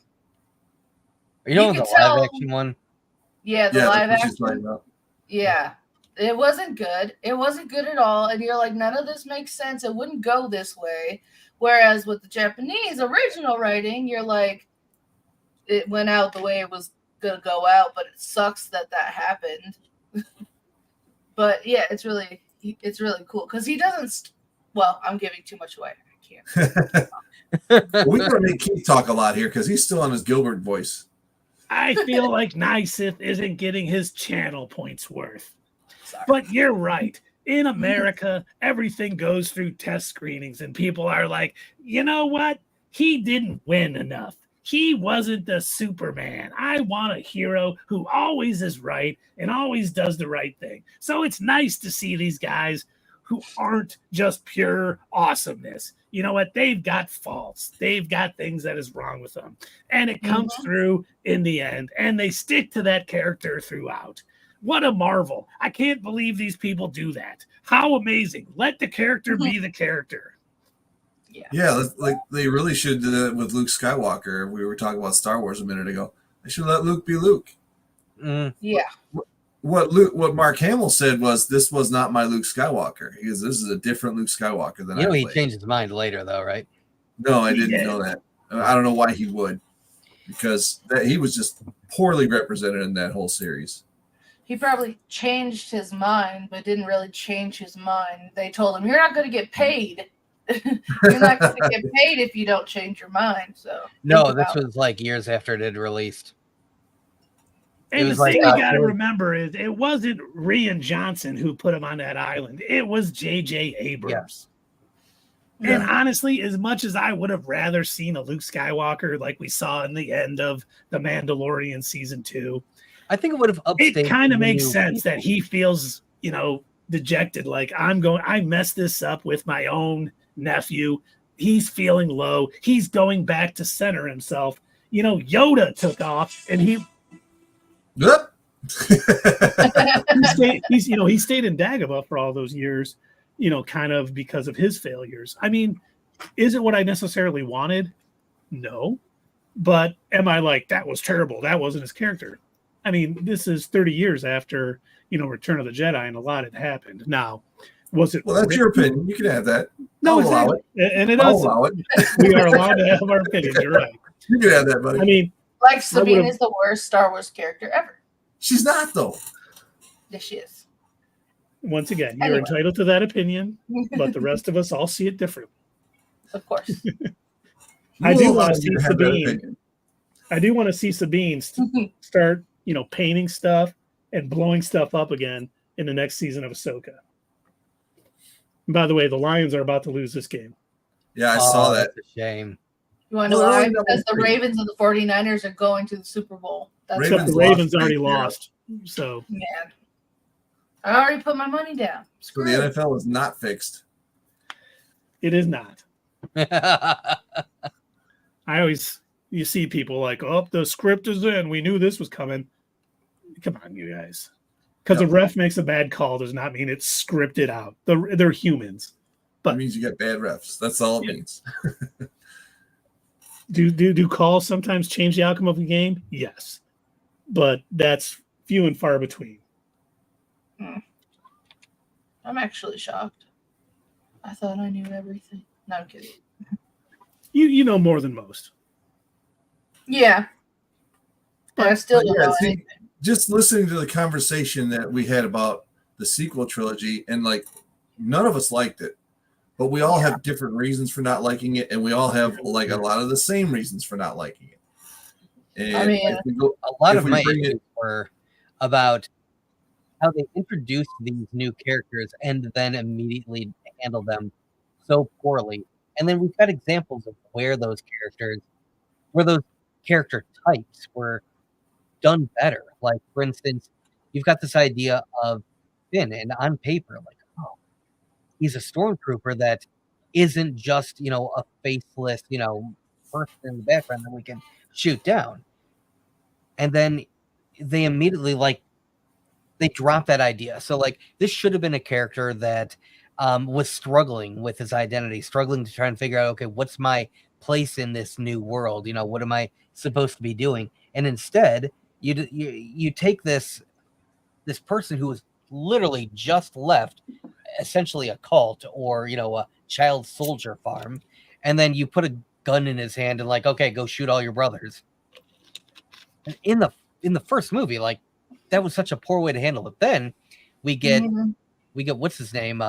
You know You the can tell- live action one? yeah, the Yeah, live that's what she's action. talking about. Yeah. It wasn't good. It wasn't good at all. And you're like, none of this makes sense. It wouldn't go this way. Whereas with the Japanese original writing, you're like, it went out the way it was going to go out, but it sucks that happened. But yeah, it's really cool because he doesn't. Well, I'm giving too much away. I can't. We gotta make Keith talk a lot here because he's still on his Gilbert voice. I feel like NYSQ isn't getting his channel points worth. Sorry. But you're right. In America, everything goes through test screenings, and people are like, you know what? He didn't win enough. He wasn't the Superman. I want a hero who always is right and always does the right thing. So it's nice to see these guys who aren't just pure awesomeness. You know what? They've got faults. They've got things that is wrong with them. And it comes through in the end. And they stick to that character throughout. What a marvel. I can't believe these people do that. How amazing. Let the character be the character. Yeah, like they really should do that with Luke Skywalker. We were talking about Star Wars a minute ago. They should let Luke be Luke. Yeah. What Mark Hamill said was, "This was not my Luke Skywalker." Because this is a different Luke Skywalker than he played. changed his mind later, though, right? No, I didn't know that. I don't know why he would, because he was just poorly represented in that whole series. He probably changed his mind, but didn't really change his mind. They told him, "You're not going to get paid. You're not going to get paid if you don't change your mind." So No, this was like years after it had released. And the thing you got to remember is it wasn't Rian Johnson who put him on that island. It was J.J. Abrams. Yeah. And honestly, as much as I would have rather seen a Luke Skywalker like we saw in the end of The Mandalorian Season 2, I think it would have upstaged. It kind of makes sense that he feels, dejected. Like, I messed this up with my own nephew. He's feeling low. He's going back to center himself. Yoda took off and he Yep. he stayed in Dagobah for all those years, kind of because of his failures. I mean, is it what I necessarily wanted? No. But am I like, that was terrible? That wasn't his character. I mean, this is 30 years after, Return of the Jedi, and a lot had happened. Now, was it? Well, that's your opinion. You can have that. No, I'll allow it. And it I'll does. allow it. We are allowed to have our opinions. You're right. You can have that, buddy. I mean, like, Sabine is the worst Star Wars character ever. She's not, though. Yes, she is. Once again, you're entitled to that opinion, but the rest of us all see it differently. Of course. I do want to see Sabine. I do want to see Sabine start, painting stuff and blowing stuff up again in the next season of Ahsoka. And by the way, the Lions are about to lose this game. Yeah, I saw that. That's a shame. You want to know why? Because the Ravens and the 49ers are going to the Super Bowl. Except the Ravens already lost. So, man, I already put my money down. So the NFL is not fixed. It is not. you see people like, oh, the script is in. We knew this was coming. Come on, you guys. Because a ref makes a bad call does not mean it's scripted out. They're humans. But it means you get bad refs. That's all it means. Do calls sometimes change the outcome of the game? Yes. But that's few and far between. I'm actually shocked. I thought I knew everything. No, I'm kidding. You know more than most. Yeah. But I still don't know anything. Just listening to the conversation that we had about the sequel trilogy, and like none of us liked it, but we all have different reasons for not liking it, and we all have like a lot of the same reasons for not liking it. And I mean, a lot of my issues were about how they introduced these new characters and then immediately handle them so poorly. And then we've got examples of where those character types were done better. Like, for instance, you've got this idea of Finn, and on paper, like, oh, he's a stormtrooper that isn't just, a faceless, person in the background that we can shoot down. And then they immediately, they drop that idea. So, this should have been a character that was struggling with his identity, struggling to try and figure out, okay, what's my place in this new world? What am I supposed to be doing? And instead, you take this person who was literally just left essentially a cult or a child soldier farm, and then you put a gun in his hand and okay, go shoot all your brothers. And in the first movie, that was such a poor way to handle it. Then we get what's his name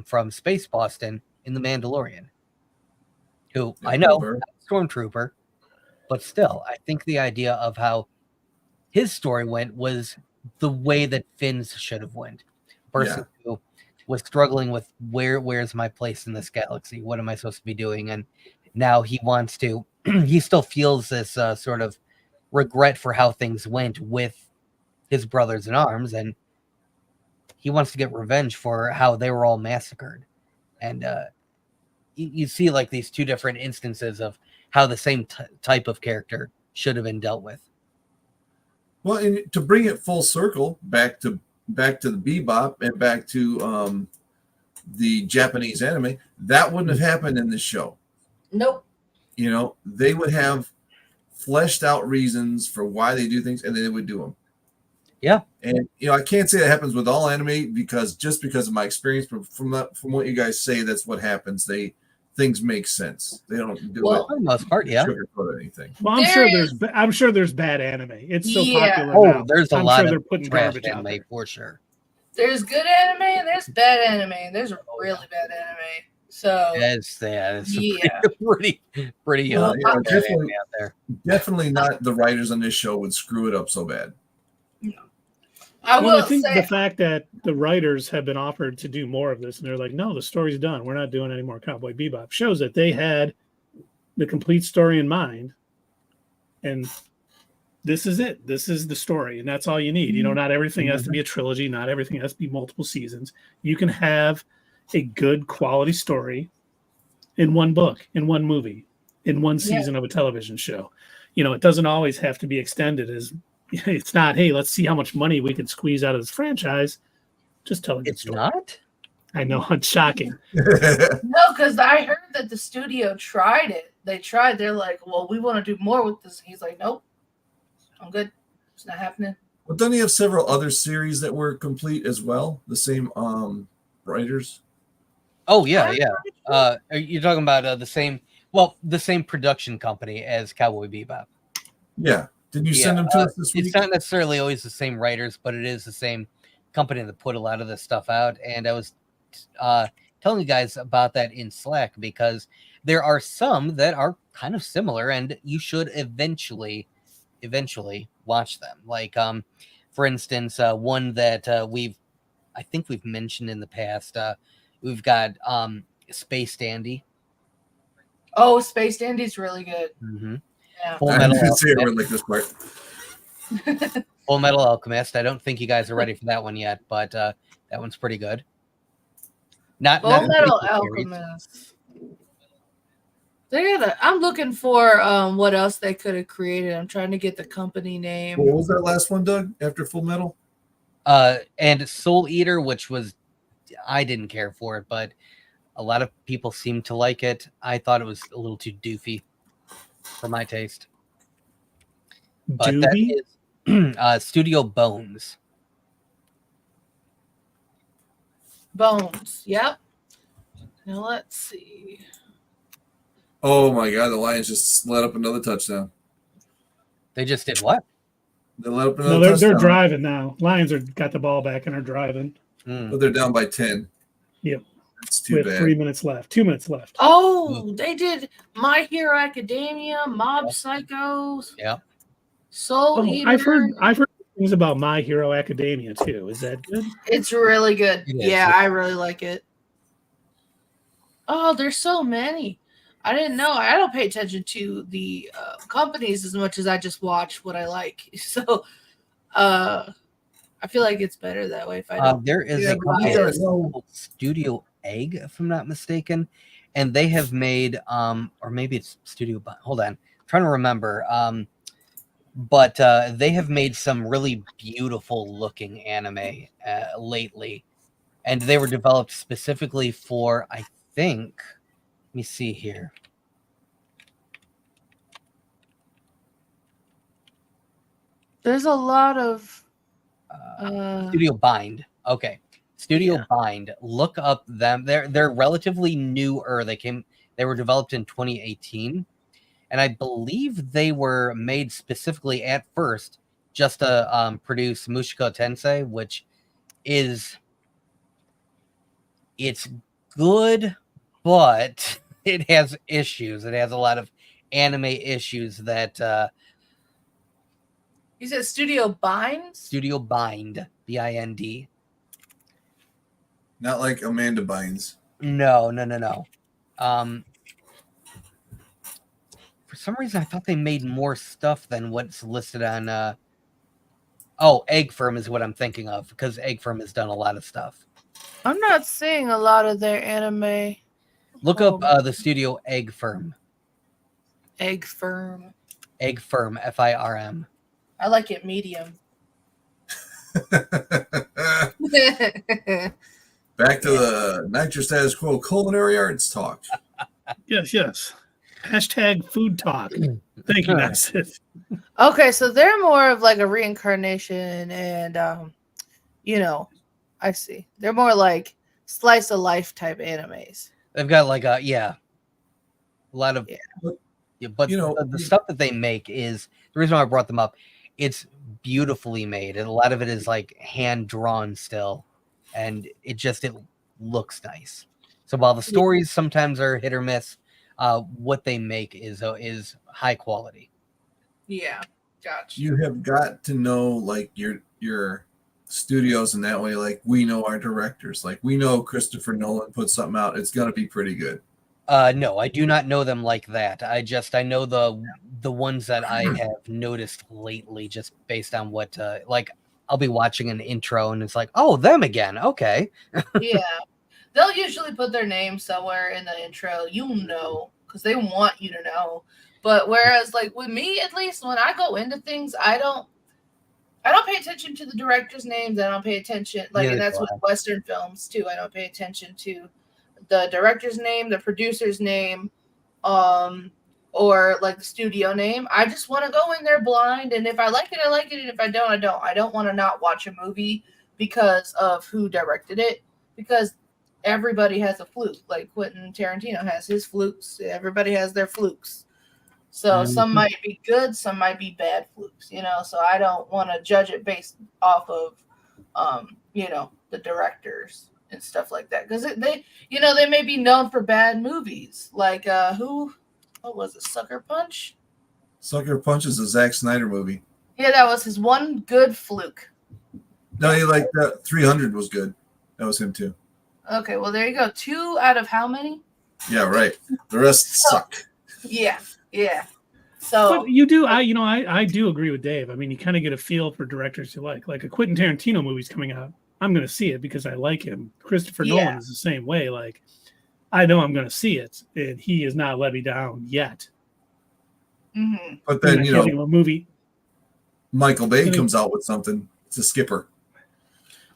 from Space Boston in The Mandalorian, who I know stormtrooper, but still, I think the idea of how his story went was the way that Finn's should have went. A person who was struggling with where's my place in this galaxy? What am I supposed to be doing? And now he wants to. He still feels this sort of regret for how things went with his brothers in arms, and he wants to get revenge for how they were all massacred. And you see these two different instances of how the same type of character should have been dealt with. Well, and to bring it full circle back to the Bebop and back to the Japanese anime, that wouldn't have happened in this show. Nope. They would have fleshed out reasons for why they do things, and then they would do them. Yeah. And I can't say that happens with all anime because of my experience, but from what you guys say, that's what happens. Things make sense. They don't do it for the most part, sugarcoat anything. Well, I'm sure there's bad anime. It's so popular now. There's I'm a lot sure of they're putting trash garbage out anime there. for sure. There's good anime and there's bad anime and there's really bad anime. So it's pretty definitely out there. Definitely not the writers on this show would screw it up so bad. I think the fact that the writers have been offered to do more of this and they're like, no, the story's done. We're not doing any more Cowboy Bebop shows that they had the complete story in mind. And this is it. This is the story. And that's all you need. Not everything has to be a trilogy. Not everything has to be multiple seasons. You can have a good quality story in one book, in one movie, in one season of a television show. It doesn't always have to be extended as it's not, hey, let's see how much money we can squeeze out of this franchise. Just tell a good story. It's not? I know, it's shocking. No, because I heard that the studio tried it. They're like, well, we want to do more with this. And he's like, nope, I'm good. It's not happening. But then you have several other series that were complete as well. The same writers. Oh, yeah. You're talking about the same production company as Cowboy Bebop. Yeah. Did you send them to us this week? It's not necessarily always the same writers, but it is the same company that put a lot of this stuff out. And I was telling you guys about that in Slack because there are some that are kind of similar, and you should eventually watch them. For instance, one that I think we've mentioned in the past. We've got Space Dandy. Oh, Space Dandy's really good. Mm-hmm. Yeah. I didn't see it like this part. Full Metal Alchemist. I don't think you guys are ready for that one yet, but that one's pretty good. Full Metal Alchemist. I'm looking for what else they could have created. I'm trying to get the company name. What was that last one, Doug? After Full Metal? And Soul Eater, which was I didn't care for it, but a lot of people seemed to like it. I thought it was a little too doofy for my taste. But Doobie? that is Studio Bones. Bones. Yep. Now let's see. Oh my God, the Lions just let up another touchdown. They just did what? They let up another No, they're touchdown. driving now. Lions got the ball back and are driving. But they're down by 10. Yep. That's too With bad. 3 minutes left. 2 minutes left. Oh, they did My Hero Academia, Mob Psychos, Yeah. Soul Eater. I've heard things about My Hero Academia too. Is that good? It's really good. It is. Yeah, I really like it. Oh, there's so many. I didn't know. I don't pay attention to the companies as much as I just watch what I like. So, I feel like it's better that way if I don't. There is Yeah, a but company you gotta that's know- called Studio Egg, if I'm not mistaken, and they have made or maybe it's Studio. Hold on, I'm trying to remember. But they have made some really beautiful looking anime lately, and they were developed specifically for, I think. Let me see here. There's a lot of Studio Bind. Okay. Studio Bind. Look up them. They're relatively newer. They were developed in 2018. And I believe they were made specifically at first just to produce Mushoku Tensei, which it's good, but it has issues. It has a lot of anime issues that You said Studio Binds? Studio Bind, BIND. Not like Amanda Bynes. No. For some reason, I thought they made more stuff than what's listed on. Egg Firm is what I'm thinking of, because Egg Firm has done a lot of stuff. I'm not seeing a lot of their anime. Look up the studio Egg Firm. Egg Firm. Egg Firm, FIRM. I like it medium. Back to the Nitro Status Quo culinary arts talk. Yes. Hashtag food talk. Thank you, that's it. Okay, so they're more of like a reincarnation and I see. They're more like slice of life type animes. They've got like a lot of but the stuff that they make is the reason why I brought them up. It's beautifully made, and a lot of it is like hand drawn still, and it looks nice. So while the stories sometimes are hit or miss, what they make is high quality. Yeah, gotcha. You have got to know like your studios in that way. Like we know our directors. Like we know Christopher Nolan put something out. It's gonna be pretty good. No, I do not know them like that. I know the ones that I have noticed lately, just based on what like I'll be watching an intro and it's like, oh, them again. Okay. Yeah. They'll usually put their name somewhere in the intro, because they want you to know. But whereas like with me, at least when I go into things, I don't pay attention to the director's names. I don't pay attention and that's with Western films too. I don't pay attention to the director's name, the producer's name, or like the studio name. I just want to go in there blind, and if I like it, I like it, and if I don't, I don't. I don't want to not watch a movie because of who directed it, because everybody has a fluke. Like Quentin Tarantino has his flukes. Everybody has their flukes. So some might be good, some might be bad flukes, So I don't want to judge it based off of, the directors and stuff like that, because they may be known for bad movies. Like what was it, Sucker Punch? Sucker Punch is a Zack Snyder movie. Yeah, that was his one good fluke. No, you like that 300 was good. That was him too. Okay, well there you go. 2 out of how many? Yeah, right. The rest suck. Yeah. So but you do, I do agree with Dave. I mean, you kind of get a feel for directors you like. Like a Quentin Tarantino movie's coming out, I'm going to see it because I like him. Christopher Nolan is the same way. Like, I know I'm going to see it, and he has not let me down yet. Mm-hmm. But then, you know, a movie. Michael Bay comes out with something. It's a skipper.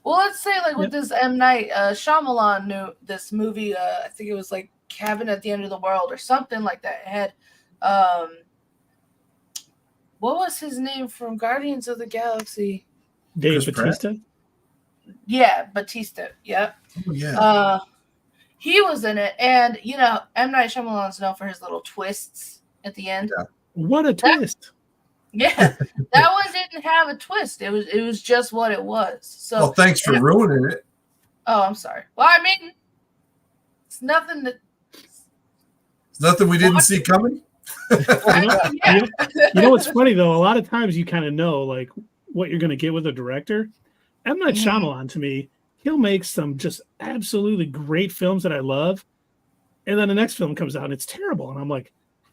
Well, let's say like with this M. Night Shyamalan this movie, I think it was like Cabin at the End of the World or something like that. It had, what was his name from Guardians of the Galaxy? Dave Chris Bautista? Pratt? Yeah, Bautista. Yep. Oh, yeah. He was in it, and you know, M. Night Shyamalan's known for his little twists at the end. Yeah. What a twist! Yeah, that one didn't have a twist. It was just what it was. So, Well, thanks for ruining it. Oh, I'm sorry. Well, I mean, it's nothing that. It's nothing we didn't see coming. Yeah. You know what's funny though? A lot of times you kind of know like what you're going to get with a director. M. Night Shyamalan, to me, he'll make some just absolutely great films that I love, and then the next film comes out and it's terrible, and I'm like,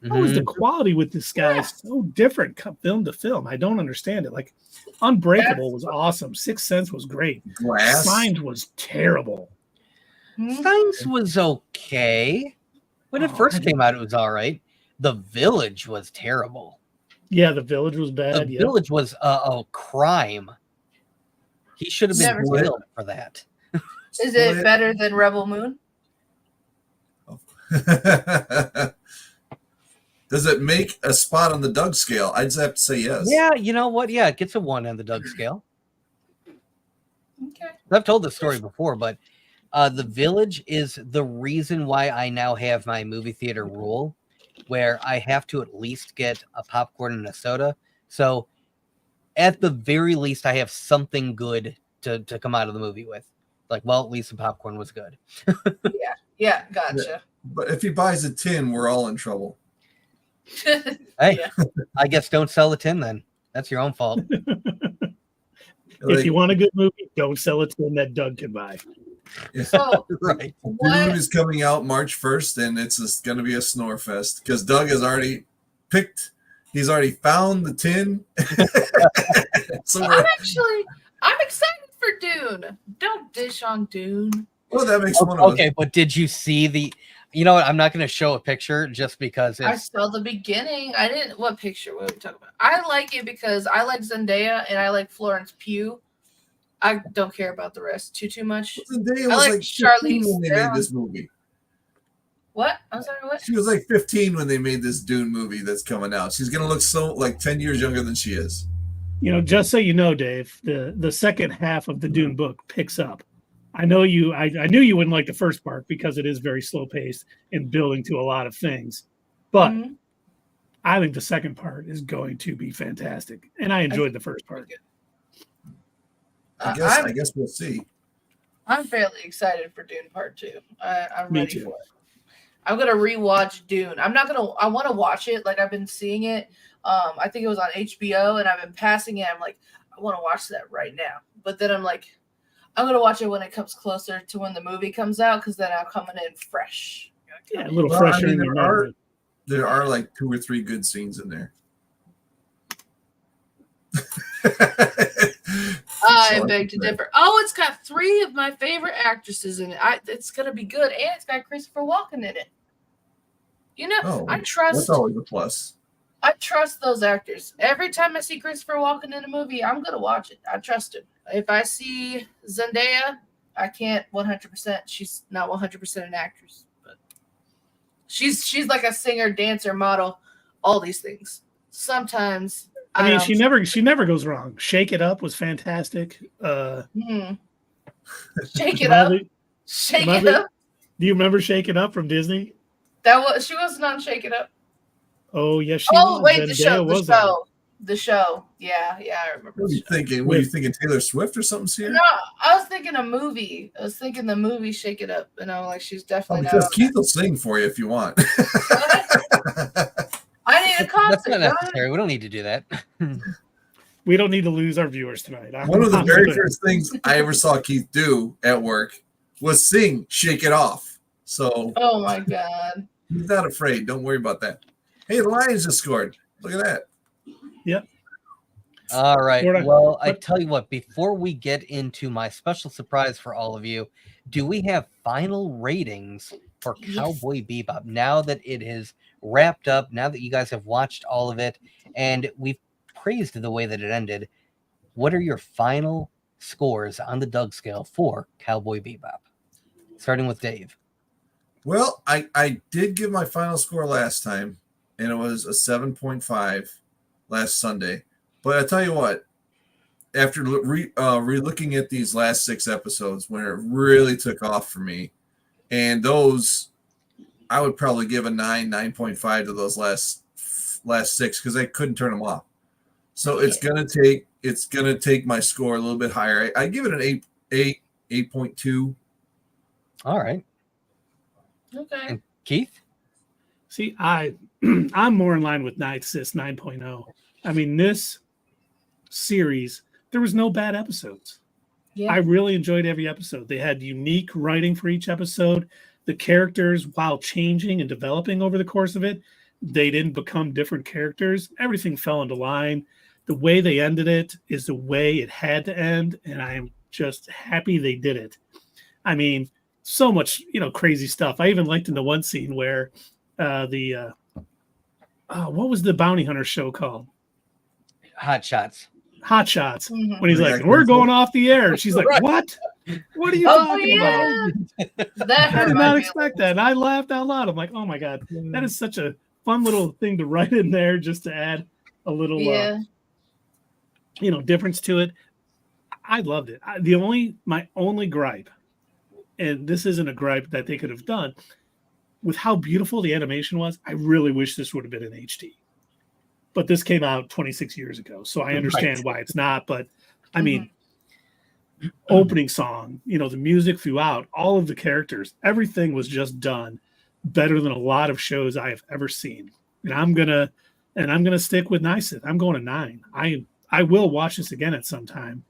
how is the quality with this guy so different film to film? I don't understand it. Like, Unbreakable was awesome. Sixth Sense was great. Glass. Signs was terrible. Signs was okay. When it first came out, it was all right. The Village was terrible. Yeah, The Village was bad. The Village was a crime. He should have been jailed for that. Is it better than Rebel Moon? Does it make a spot on the Doug scale? I'd just have to say yes. Yeah, you know what? Yeah, it gets a 1 on the Doug scale. Okay. I've told this story before, but The Village is the reason why I now have my movie theater rule, where I have to at least get a popcorn and a soda. So at the very least, I have something good to come out of the movie with. Like, well, at least the popcorn was good. Yeah, gotcha. But if he buys a tin, we're all in trouble. Hey, I guess don't sell the tin then. That's your own fault. If you want a good movie, don't sell it to him that Doug can buy. So, Right. Dune is coming out March 1st, and it's going to be a snore fest because Doug has already picked. He's already found the tin. So I'm excited for Dune. Don't dish on Dune. well, that makes one of us. Okay, but did you see the? You know what? I'm not going to show a picture just because I it's. saw the beginning. I didn't. What picture? What are we talking about? I like it because I like Zendaya and I like Florence Pugh. I don't care about the rest too much. Zendaya I was like like Charlize 15 when they Theron. made this movie. What? I'm sorry. What? She was like 15 when they made this Dune movie that's coming out. She's going to look so like 10 years younger than she is. You know, just so you know, Dave, the second half of the Dune book picks up. I know you. I knew you wouldn't like the first part because it is very slow paced and building to a lot of things, but I think the second part is going to be fantastic, and I enjoyed the first part. I guess we'll see. I'm fairly excited for Dune Part 2. I'm Me ready too. for it. I'm gonna rewatch Dune. I want to watch it. Like I've been seeing it. I think it was on HBO, and I've been passing it. I'm like, I want to watch that right now. But then I'm like, I'm gonna watch it when it comes closer to when the movie comes out, because then I'm coming in fresh. Yeah, a little Well, fresher I mean, in your memory. there are like 2 or 3 good scenes in there. I So beg to differ. Oh, it's got 3 of my favorite actresses in it. It's gonna be good, and it's got Christopher Walken in it. You know, I that's trust always a plus. those actors. Every time I see Christopher Walken in a movie, I'm gonna watch it. I trust him. If I see Zendaya, I can't 100%. She's not 100% an actress, but she's like a singer, dancer, model, all these things. Sometimes I mean, she never goes wrong. Shake It Up was fantastic. Shake It Up. Shake It Up. Do you remember Shake It Up from Disney? She wasn't on Shake It Up. Oh yes, she Oh was. wait, Zendaya the show. Yeah, I remember. What are you thinking? What are you thinking? Taylor Swift or something, Sierra? No, I was thinking a movie. I was thinking the movie Shake It Up, and I'm like, she's definitely not. Because Keith will sing for you if you want. I need a concert. That's not necessary. We don't need to do that. We don't need to lose our viewers tonight. One of the very first things I ever saw Keith do at work was sing "Shake It Off." So, Oh my god. he's not afraid. Don't worry about that. Hey, the Lions just scored. Look at that. Yep. All right. Sorta. Well, I But- tell you what, before we get into my special surprise for all of you, do we have final ratings for Yes. Cowboy Bebop now that it is wrapped up, now that you guys have watched all of it, and we've praised the way that it ended? What are your final scores on the Doug scale for Cowboy Bebop? Starting with Dave. Well, I did give my final score last time, and it was a 7.5 last Sunday. But I tell you what, after re-looking at these last 6 episodes, when it really took off for me, and those, I would probably give a 9.5 to those last 6 because I couldn't turn them off. So it's gonna take my score a little bit higher. I give it an 8.2. All right. Okay. And Keith? See, I'm more in line with NYSQ 9.0. I mean, this series, there was no bad episodes. Yeah. I really enjoyed every episode. They had unique writing for each episode. The characters, while changing and developing over the course of it, they didn't become different characters. Everything fell into line. The way they ended it is the way it had to end, and I am just happy they did it. I mean, so much, crazy stuff. I even liked in the one scene where what was the bounty hunter show called? Hot Shots. Hot Shots. Mhm. When he's Yeah, like, we're going off the air. And she's like, Right. what? What are you Oh, talking yeah. about? That I hurt did my not feelings. expect that. And I laughed out loud. I'm like, oh my God, that is such a fun little thing to write in there just to add a little, Yeah. difference to it. I loved it. My only gripe, and this isn't a gripe that they could have done, with how beautiful the animation was, I really wish this would have been in HD. But this came out 26 years ago, so I understand why it's not. But I mean, opening song, the music throughout, all of the characters, everything was just done better than a lot of shows I have ever seen. And I'm gonna stick with NYSQ. I'm going to 9. I will watch this again at some time,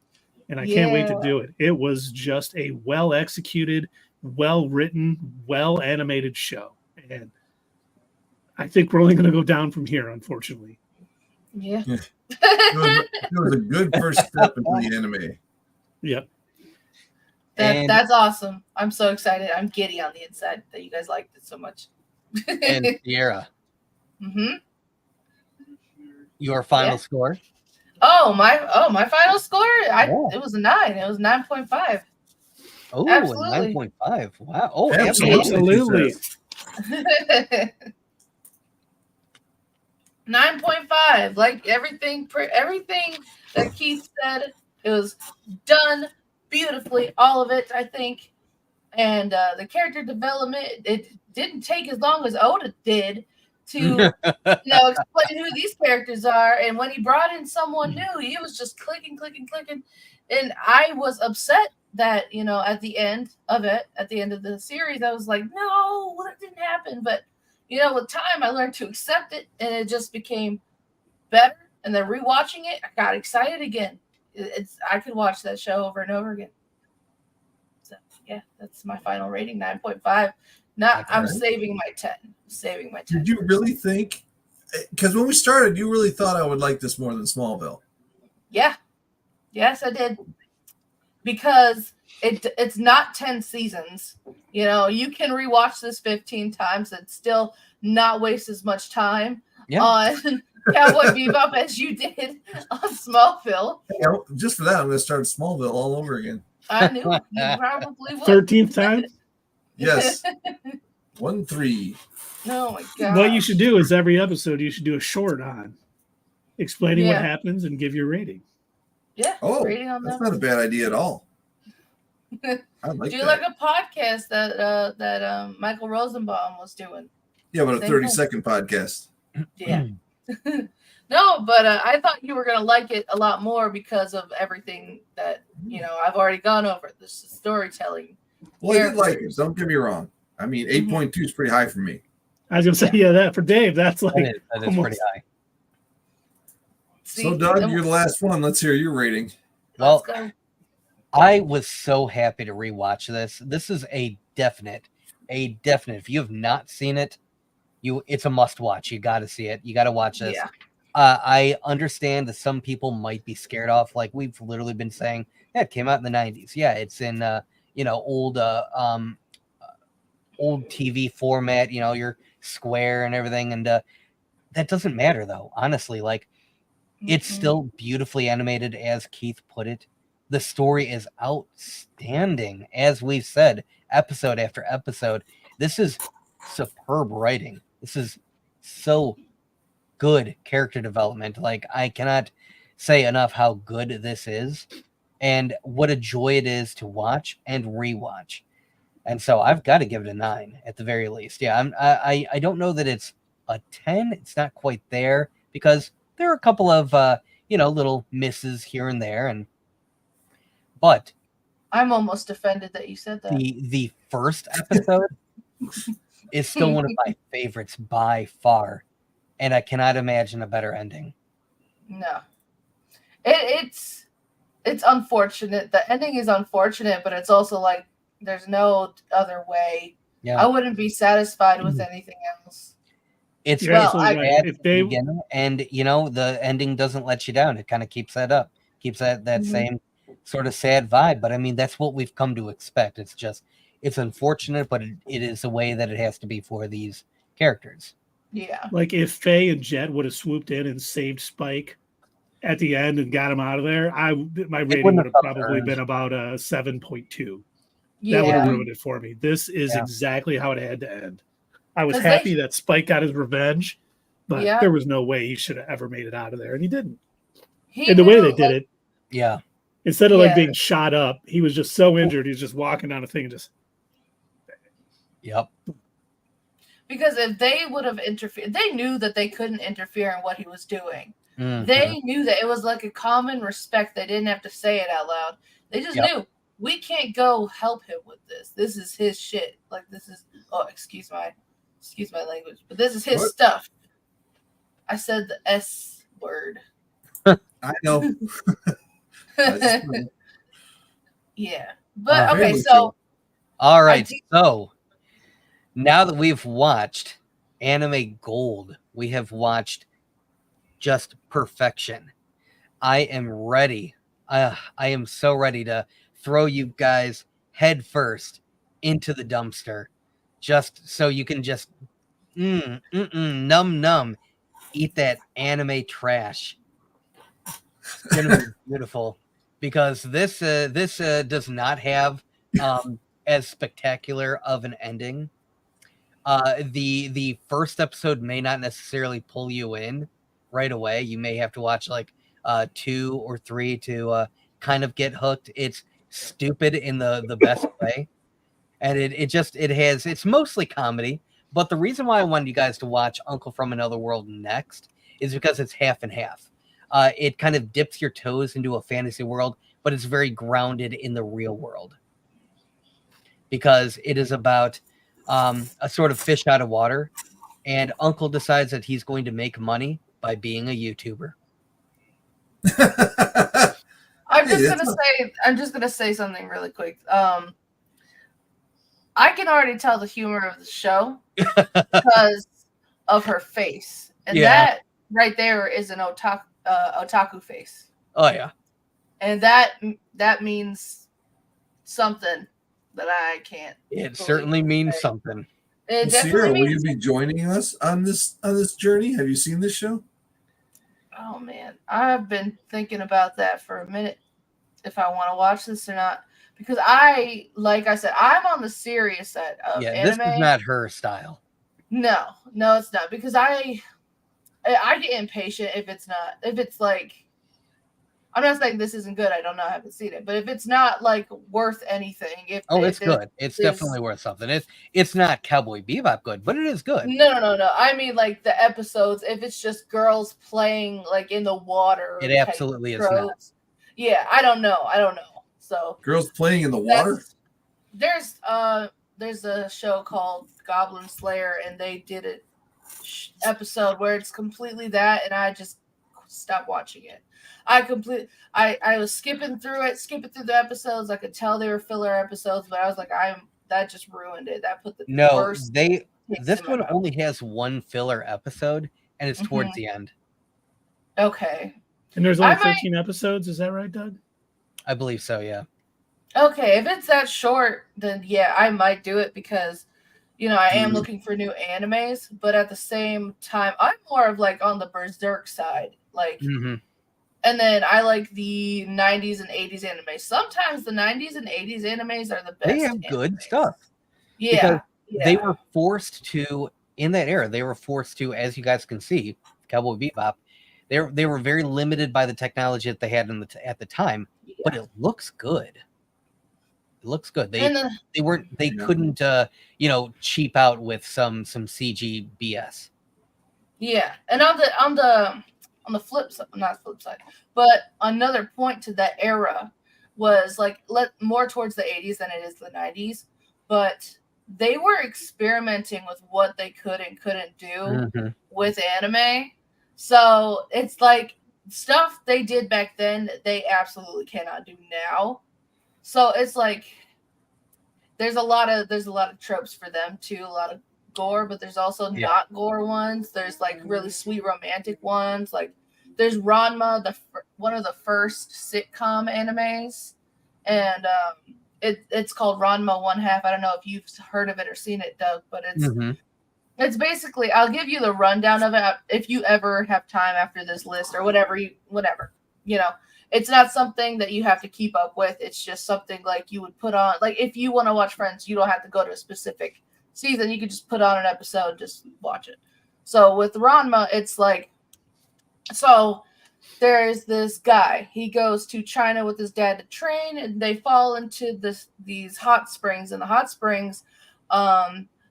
and I can't wait to do it. It was just a well executed, well written, well animated show, and I think we're only going to go down from here, unfortunately. Yeah. It was a good first step into the anime. Yep. That's awesome. I'm so excited. I'm giddy on the inside that you guys liked it so much. And Sierra, Mm-hmm. your final score? My final score? Yeah. It was a 9. It was 9.5. Oh, Absolutely. 9.5. Wow. Oh, Absolutely. 9.5. Like everything that Keith said, it was done beautifully. All of it, I think. And the character development, it didn't take as long as Oda did to explain who these characters are. And when he brought in someone new, he was just clicking. And I was upset that, at the end of the series, I was like, no, that didn't happen. But, with time, I learned to accept it, and it just became better. And then rewatching it, I got excited again. I could watch that show over and over again. So, yeah, that's my final rating, 9.5. I'm saving my 10. Did you really think? Because when we started, you really thought I would like this more than Smallville. Yeah. Yes, I did. Because it's not 10 seasons. You can rewatch this 15 times and still not waste as much time on Cowboy Bebop as you did on Smallville. Yeah, just for that, I'm going to start Smallville all over again. I knew you probably would. 13th time? Yes. 1-3. Oh my god. What you should do is every episode you should do a short on explaining what happens and give your rating. Yeah. Oh, rating on that's that. not a bad idea at all. I like do that. like a podcast that Michael Rosenbaum was doing. Yeah, but a Same 30-second podcast. Yeah. No, but I thought you were going to like it a lot more because of everything that, I've already gone over. This storytelling. Well, I did like it. Don't get me wrong. I mean, 8.2 is pretty high for me. I was going to say, that for Dave, that's like that is pretty high. So, Doug, you're the last one. Let's hear your rating. Well, I was so happy to rewatch this. This is a definite. If you have not seen it, it's a must watch. You got to see it. You got to watch this. Yeah. I understand that some people might be scared off. Like we've literally been saying, yeah, it came out in the 90s. Yeah, it's in old TV format. Your square and everything, and that doesn't matter though. Honestly, like it's still beautifully animated, as Keith put it. The story is outstanding, as we've said, episode after episode. This is superb writing. This is so good character development. Like I cannot say enough how good this is and what a joy it is to watch and rewatch. And so I've got to give it a 9 at the very least. Yeah, I don't know that it's a 10. It's not quite there because there are a couple of little misses here and there, but I'm almost offended that you said that. the first episode is still one of my favorites by far, and I cannot imagine a better ending. No, it's unfortunate. The ending is unfortunate, but it's also like there's no other way. Yeah, I wouldn't be satisfied with anything else. it's You're absolutely right. bad If at the they beginning, and the ending doesn't let you down. It kind of keeps that up, keeps that same sort of sad vibe. But I mean, that's what we've come to expect. It's unfortunate, but it is the way that it has to be for these characters. Yeah. like if Faye and Jet would have swooped in and saved Spike at the end and got him out of there, my rating wouldn't would have have felt probably earned. been about a 7.2. Yeah. That would have ruined it for me. This is Yeah. exactly how it had to end. I was 'Cause happy that Spike got his revenge, but Yeah. there was no way he should have ever made it out of there, and he didn't. He And the way knew, they did like, it, Yeah, instead of like Yeah. being shot up, he was just so injured. He's just walking down a thing and just yep. because if they would have interfered, they knew that they couldn't interfere in what he was doing. Mhm. They knew that it was like a common respect. They didn't have to say it out loud. They just Yep. knew we can't go help him with this. This is his shit. Like this is excuse my language, but this is his What? stuff. I said the S word. I know. Yeah, but Uh, okay, very so All right, do- so now that we've watched Anime Gold, we have watched just perfection. I am ready. I am so ready to throw you guys head first into the dumpster, just so you can just num eat that anime trash. It's gonna be beautiful because this does not have as spectacular of an ending. The first episode may not necessarily pull you in right away. You may have to watch like 2 or 3 to kind of get hooked. It's stupid in the best way, and it's mostly comedy. But the reason why I wanted you guys to watch Uncle from Another World next is because it's half and half. It kind of dips your toes into a fantasy world, but it's very grounded in the real world because it is about a sort of fish out of water, and Uncle decides that he's going to make money by being a YouTuber. I'm Hey, just gonna say something really quick. I can already tell the humor of the show because of her face, and Yeah. that right there is an otaku face, Oh yeah, and that means something that I can't. it certainly means something. It Sierra, definitely will you means. be joining us on this journey? Have you seen this show? Oh man, I've been thinking about that for a minute, if I want to watch this or not. Because like I said, I'm on the serious side of Yeah, anime. this is not her style. No, it's not, because I get impatient if it's like, I'm not saying this isn't good. I don't know. I haven't seen it, but if it's not like worth anything, It's good. It's there's- definitely worth something. It's not Cowboy Bebop good, but it is good. No. I mean, like the episodes. If it's just girls playing like in the water, It catching absolutely is not. strokes. Yeah, I don't know. So Girls playing in the water? there's a show called Goblin Slayer, and they did a episode where it's completely that, and I just stopped watching it. I was skipping through the episodes. I could tell they were filler episodes, but I was like, that just ruined it. That put the worst taste this in my one mouth. only has one filler episode, and it's towards Mhm. the end. Okay. And there's only I might- 13 episodes. Is that right, Doug? I believe so. Yeah. Okay, if it's that short, then yeah, I might do it because, I am looking for new animes, but at the same time, I'm more of like on the Berserk side. Like, Mm-hmm. and then I like the 90s and 80s anime. Sometimes the 90s and 80s animes are the best. They have good animes. stuff. Yeah. They were forced to, in that era, they were forced to, as you guys can see, Cowboy Bebop, they were very limited by the technology that they had at the time, but it looks good. It looks good. They couldn't cheap out with some CG BS. Yeah, and on the flip side, not flip side, but another point to that era was like more towards the 80s than it is the 90s, but they were experimenting with what they could and couldn't do with anime. So it's like stuff they did back then they absolutely cannot do now. So it's like there's a lot of tropes for them too, a lot of gore, but there's also not gore ones. There's like really sweet romantic ones. Like there's Ranma, one of the first sitcom animes, and it's called Ranma One Half. I don't know if you've heard of it or seen it, Doug, but it's basically, I'll give you the rundown of it if you ever have time after this list or whatever. It's not something that you have to keep up with. It's just something like you would put on. Like if you want to watch Friends, you don't have to go to a specific season. You can just put on an episode, just watch it. So with Ranma, it's like, so there's this guy. He goes to China with his dad to train, and they fall into these hot springs. And the hot springs,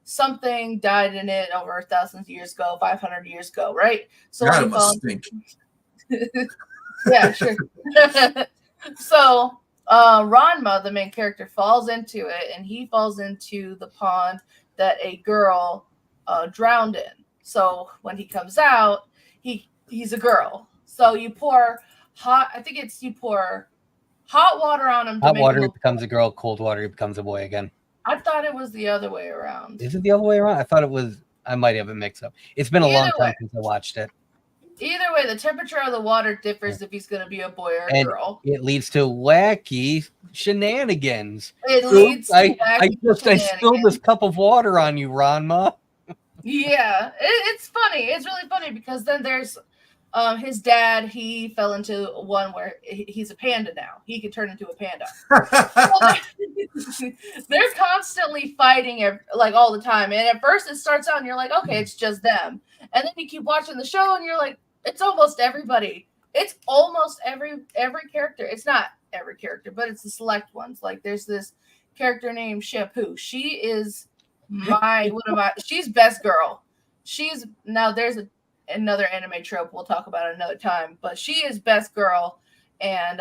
something died in it over 1,000 years ago, 500 years ago, right? So God, it must stink. Yeah, sure. So Ranma, the main character, falls into it, and he falls into the pond that a girl drowned in. So when he comes out, he's a girl. So you pour hot water on him. Hot water, he becomes a girl. Cold water, he becomes a boy again. I thought it was the other way around. Is it the other way around? I thought it was. I might have it mixed up. It's been a long time since I watched it. Either way, the temperature of the water differs if he's going to be a boy or a girl. It leads to wacky shenanigans. It leads to wacky shenanigans. I spilled this cup of water on you, Ranma. Yeah, it's funny. It's really funny because then there's his dad. He fell into one where he's a panda now. He can turn into a panda. They're constantly fighting like all the time. And at first it starts out and you're like, okay, it's just them. And then you keep watching the show and you're like, it's almost everybody. It's almost every character. It's not every character, but it's the select ones. Like there's this character named Shampoo. She is she's best girl. There's another anime trope we'll talk about another time, but she is best girl, and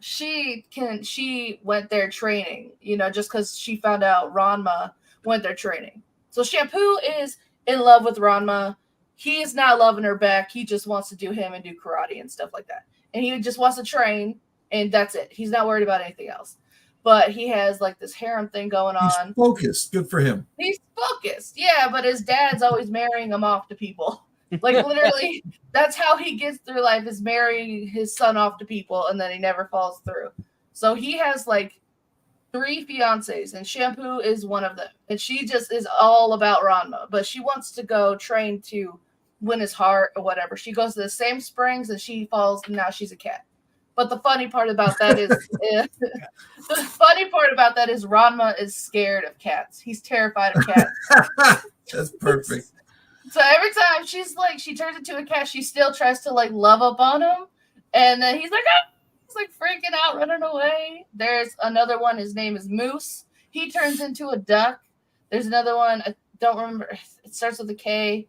she went there training, just because she found out Ranma went there training. So Shampoo is in love with Ranma. He is not loving her back. He just wants to do him and do karate and stuff like that. And he just wants to train, and that's it. He's not worried about anything else. But he has like this harem thing going on. He's focused. Good for him. He's focused. Yeah, but his dad's always marrying him off to people. Like literally, that's how he gets through life, is marrying his son off to people, and then he never falls through. So he has like 3 fiancés, and Shampoo is one of them. And she just is all about Ranma, but she wants to go train to win his heart or whatever. She goes to the same springs and she falls, and now she's a cat. But the funny part about that is Ranma is scared of cats. He's terrified of cats. That's perfect. So every time she turns into a cat, she still tries to like love up on him, and then he's like, he's like freaking out, running away. There's another one. His name is Moose. He turns into a duck. There's another one. I don't remember. It starts with a K.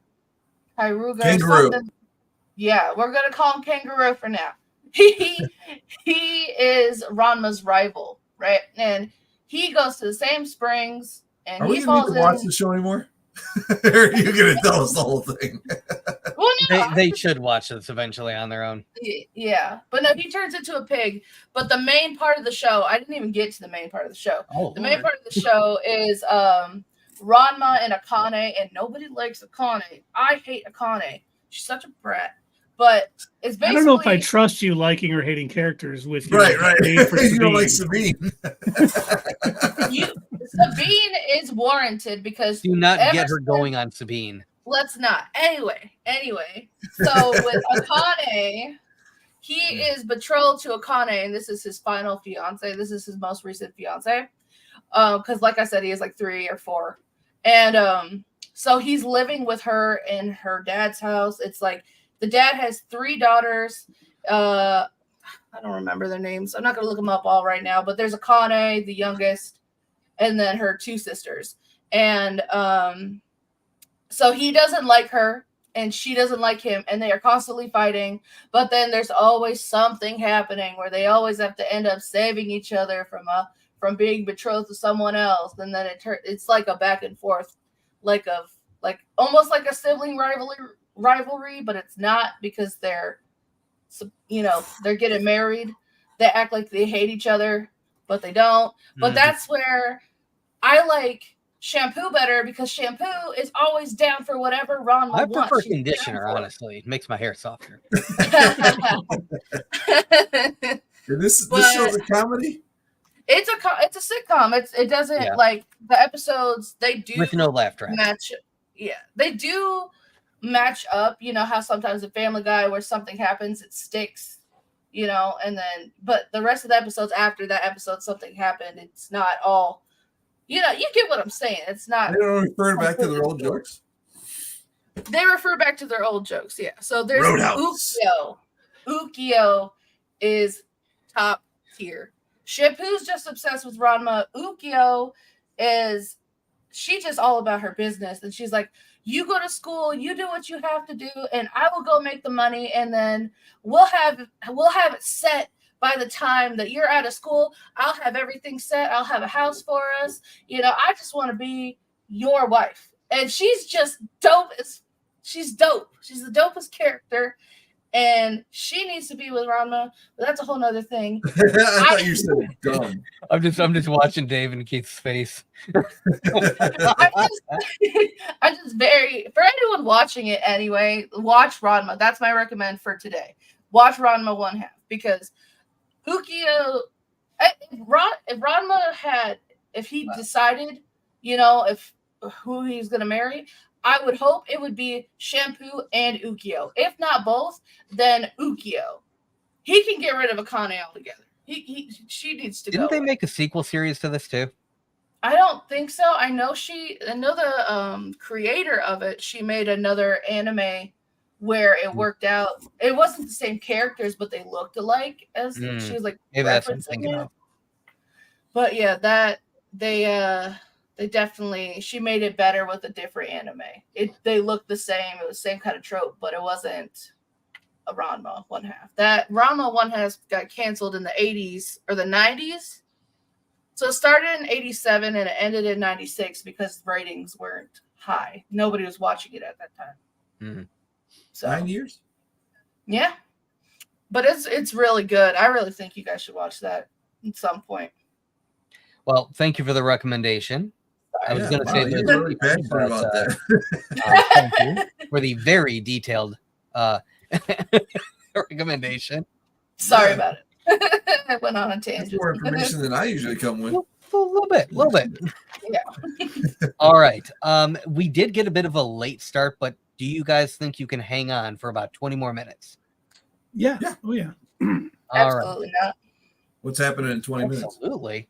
Kairuga. Kangaroo. Yeah, we're gonna call him Kangaroo for now. He is Ranma's rival, right? And he goes to the same springs, and he falls in. Are we going to watch the show anymore? Or are you going to tell us the whole thing? Well, no, they should watch this eventually on their own. Yeah, but no, he turns into a pig. But the main part of the show, I didn't even get to the main part of the show. The main part of the show is Ranma and Akane, and nobody likes Akane. I hate Akane. She's such a brat. But it's basically. I don't know if I trust you liking or hating characters with your Right. disdain for You don't like Sabine. Sabine. Sabine is warranted because Do not ever get her since- going on Sabine. Let's not. Anyway. So with Akane, he is betrothed to Akane, and this is his final fiance. This is his most recent fiance. Because like I said, he has like 3 or 4. And so he's living with her in her dad's house. It's like the dad has 3 daughters. I don't remember their names. I'm not gonna look them up all right now, but there's Akane, the youngest, and then her 2 sisters. And so he doesn't like her and she doesn't like him, and they are constantly fighting. But then there's always something happening where they always have to end up saving each other from being betrothed to someone else. And then it's like a back and forth, like almost like a sibling rivalry, but it's not, because they're getting married. They act like they hate each other, but they don't. But that's where I like Shampoo better, because Shampoo is always down for whatever Ranma wants. I prefer conditioner, honestly. It makes my hair softer. This show's a comedy? It's a sitcom. It doesn't like the episodes, they do with no laugh track. They do match up. You know how sometimes a Family Guy, where something happens, it sticks, and then but the rest of the episodes after that episode something happened, it's not all. You get what I'm saying. It's not. They don't refer back to their old jokes. They refer back to their old jokes, yeah. So there's Roadhouse. Ukyo. Ukyo is top tier. Shampoo's just obsessed with Ranma. Ukyo she's just all about her business, and she's like, you go to school, you do what you have to do, and I will go make the money, and then we'll have it set. By the time that you're out of school, I'll have everything set. I'll have a house for us. I just want to be your wife. And she's just dope. She's dope. She's the dopest character. And she needs to be with Ranma, but that's a whole nother thing. I thought you said dumb. I'm just watching Dave and Keith's face. I'm just for anyone watching it anyway, watch Ranma. That's my recommend for today. Watch Ranma 1/2, because Ukyo, if he decided, if who he's gonna marry, I would hope it would be Shampoo and Ukyo. If not both, then Ukyo. He can get rid of Akane altogether. She needs to go. Didn't they make a sequel series to this too? I don't think so. I know the creator of it. She made another anime where it worked out. It wasn't the same characters, but they looked alike. As she was like, maybe that's what I'm thinking of. But yeah, that they definitely, she made it better with a different anime. They looked the same. It was the same kind of trope, but it wasn't a Ranma 1/2. That Ranma 1/2 got canceled in the 80s or the 90s. So it started in 87 and it ended in 96 because ratings weren't high. Nobody was watching it at that time. So 9 years? Yeah. But it's really good. I really think you guys should watch that at some point. Well, thank you for the recommendation. I was going to say you're really passionate about that. Thank you for the very detailed recommendation. Sorry about it. I went on a tangent. More information than I usually come with. A little bit. Yeah. All right. We did get a bit of a late start, but do you guys think you can hang on for about 20 more minutes? Yeah. Oh, yeah. Absolutely not. What's happening in 20 minutes? Absolutely.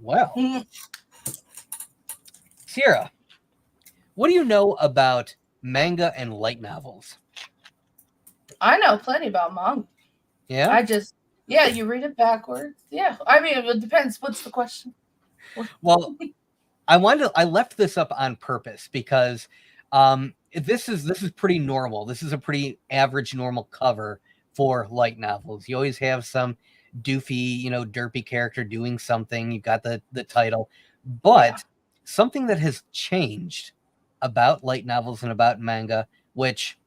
Well, Sierra, what do you know about manga and light novels? I know plenty about manga. Yeah? You read it backwards. Yeah. I mean, it depends. What's the question? Well, I left this up on purpose because this is pretty normal. This is a pretty average normal cover for light novels. You always have some doofy, derpy character doing something. You've got the title. But something that has changed about light novels and about manga, which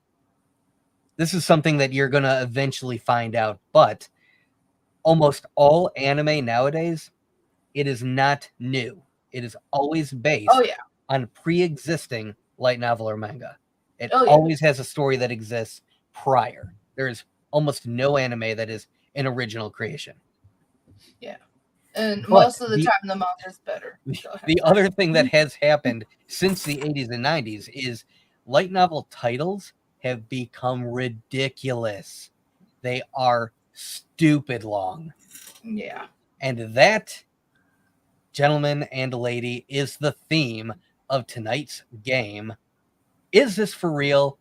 this is something that you're going to eventually find out, but almost all anime nowadays, it is not new. It is always based on pre-existing light novel or manga. It always has a story that exists prior. There is almost no anime that is an original creation. And But most of the the- time, the manga is better. Go ahead. The other thing that has happened since the 80s and 90s is light novel titles have become ridiculous. They are stupid long. Yeah. And that, gentlemen and lady, is the theme of tonight's game. Is this for real?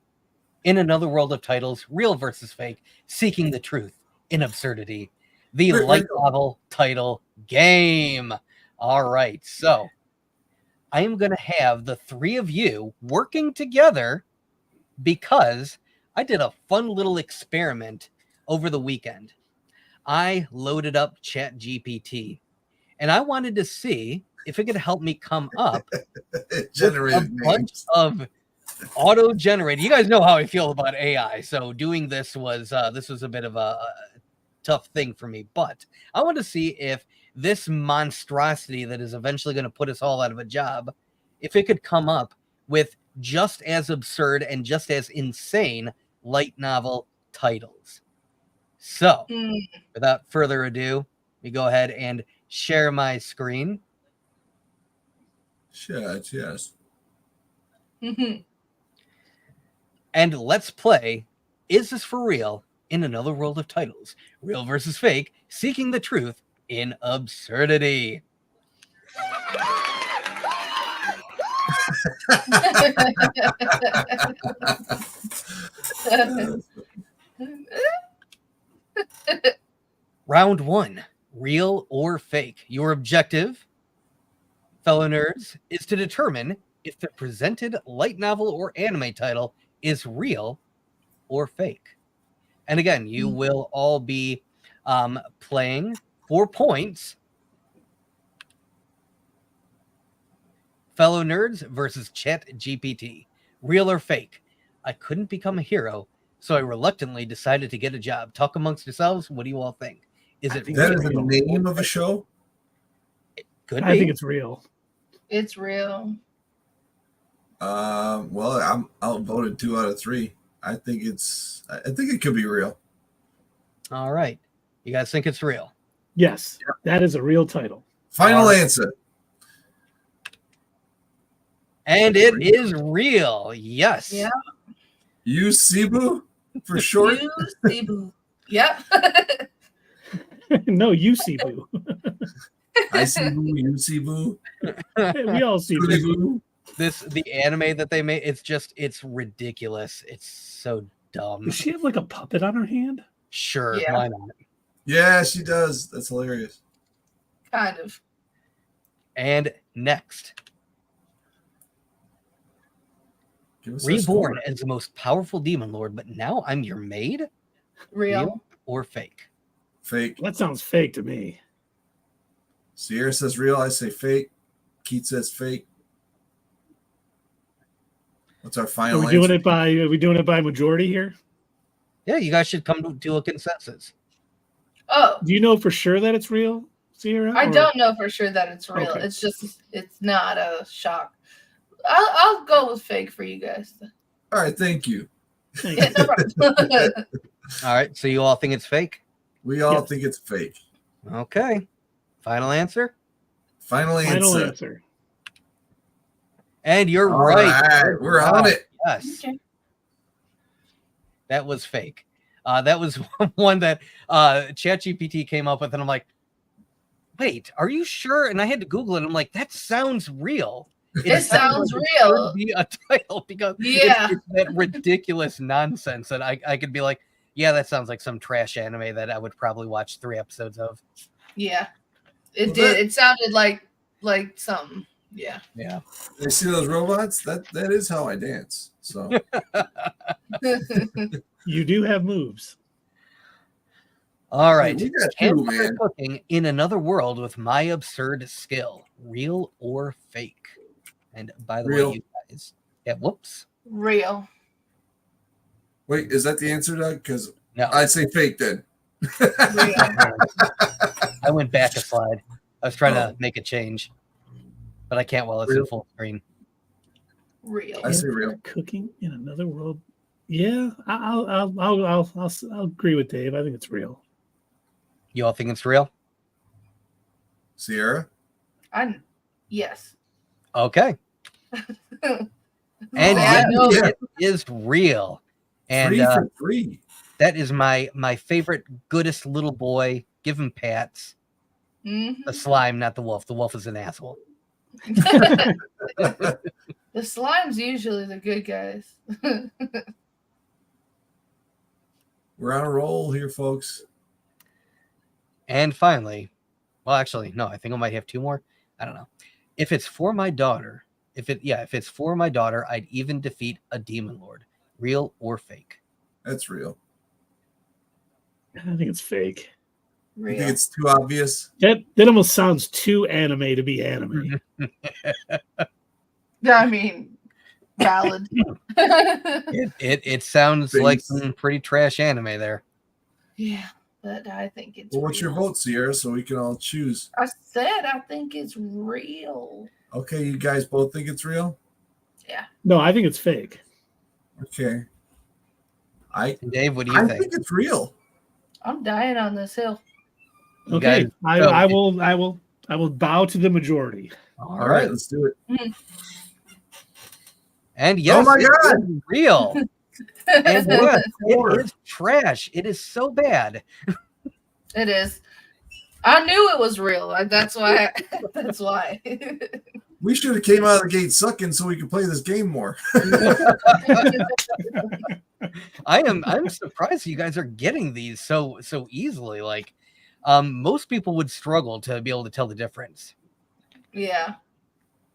In another world of titles, real versus fake, seeking the truth in absurdity. The light novel title game. All right, so I am going to have the three of you working together because I did a fun little experiment over the weekend. I loaded up ChatGPT and I wanted to see if it could help me come up with a bunch of auto-generated. You guys know how I feel about AI, so doing this was a bit of a tough thing for me. But I want to see if this monstrosity that is eventually going to put us all out of a job, if it could come up with just as absurd and just as insane light novel titles. So, without further ado, let me go ahead and share my screen. Yes. And let's play Is This For Real in Another World of Titles? Real versus fake, seeking the truth in absurdity. Round 1, real or fake. Your objective, fellow nerds, is to determine if the presented light novel or anime title is real or fake. And again, you will all be playing for points. Fellow nerds versus Chat GPT. Real or fake? I couldn't become a hero, so I reluctantly decided to get a job. Talk amongst yourselves. What do you all think? Is it That is the name of a show? Could be. I think it's real. It's real. Well, I'm outvoted 2 out of 3. I think it could be real. All right. You guys think it's real? Yes, that is a real title. Final answer. And it is real. Yes. Yeah. You Cebu for short. You Cebu. Yep. No, you see boo. I see boo. You see boo. We all see Truly boo. boo. The anime that they made, it's ridiculous. It's so dumb. Does she have like a puppet on her hand? Sure, Yeah. why not? Yeah, she does. That's hilarious. Kind of. And next, Give us a reborn score. as the most powerful demon lord, but now I'm your maid? Real. Or fake? Fake. That sounds fake to me. Sierra says real. I say fake. Keith says fake. What's our final Are we doing it by majority here? Yeah, you guys should come to a consensus. Oh, Do you know for sure that it's real, Sierra? I or- don't know for sure that it's real. Okay. It's not a shock. I'll go with fake for you guys. All right, thank you. Thank Yeah, you. no problem. All right, so you all think it's fake? We all Yes. think it's fake. Okay. Final answer? Final Final answer. answer. And you're All right. right, we're on it. Yes, Okay. that was fake. That was one that ChatGPT came up with, and I'm like, wait, are you sure? And I had to Google it. And I'm like, that sounds real. It sounds like real. It could be a title because Yeah. it's that ridiculous nonsense that I could be like, yeah, that sounds like some trash anime that I would probably watch 3 episodes of. Yeah. It Well, did. that- It sounded like something. Yeah. Yeah. You see those robots? That is how I dance. So You do have moves. All right. we got 2, Campfire man. cooking in another world with my absurd skill. Real or fake? And by the Real. way, you guys. Yeah, whoops. Real. Wait, is that the answer, Doug? Because No. I'd say fake then. Real. I went back a slide. I was trying Oh. to make a change, but I can't while it's Real. in full screen. Real. I say real. Cooking in another world Yeah, I'll agree with Dave. I think it's real. You all think it's real? Sierra? Yes. Okay. And Yeah, yes, no. it is real. And 3 for 3. that is my favorite, goodest little boy. Give him pats. Mhm. The slime, not the wolf. The wolf is an asshole. The slime's usually the good guys. We're on a roll here, folks. And finally, well, actually, no, I think I might have two more. I don't know. If it's for my daughter, if it's for my daughter, I'd even defeat a demon lord. Real or fake? That's real. I think it's fake. You think Real. it's too obvious? That almost sounds too anime to be anime. I mean, valid. It sounds like Face. some pretty trash anime there. Yeah, but I think it's Well, what's your real. vote, Sierra, so we can all choose? I said I think it's real. Okay, you guys both think it's real? No, I think it's fake. Okay. I Dave, what do you think? think it's real. I'm dying on this hill. You Okay, guys- I will bow to the majority. All right, let's do it. And yes, my it God! is real. And yes, it is trash. It is so bad. It is. I knew it was real. That's why. That's why. We should have came out of the gate sucking so we could play this game more. I'm surprised you guys are getting these so easily. Like, most people would struggle to be able to tell the difference. Yeah,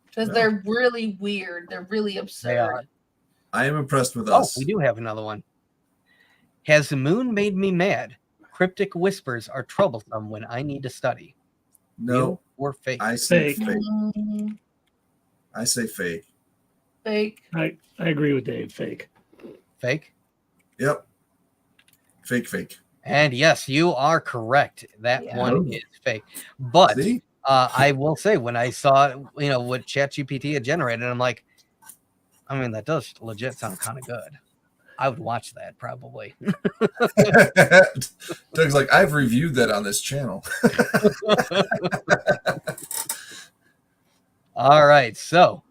because Yeah. they're really weird. They're really absurd. They are. I am impressed with Oh, us. we do have another one. Has the moon made me mad? Cryptic whispers are troublesome when I need to study. No, Real or fake? I say Fake. fake. Mm, I say fake. fake. I agree with Dave. Fake. Fake. Yep. Fake. And yes, you are correct. That Yeah. one is fake. But See? I will say, when I saw what ChatGPT had generated, I'm like, I mean, that does legit sound kind of good. I would watch that probably. Doug's like, I've reviewed that on this channel. All right, so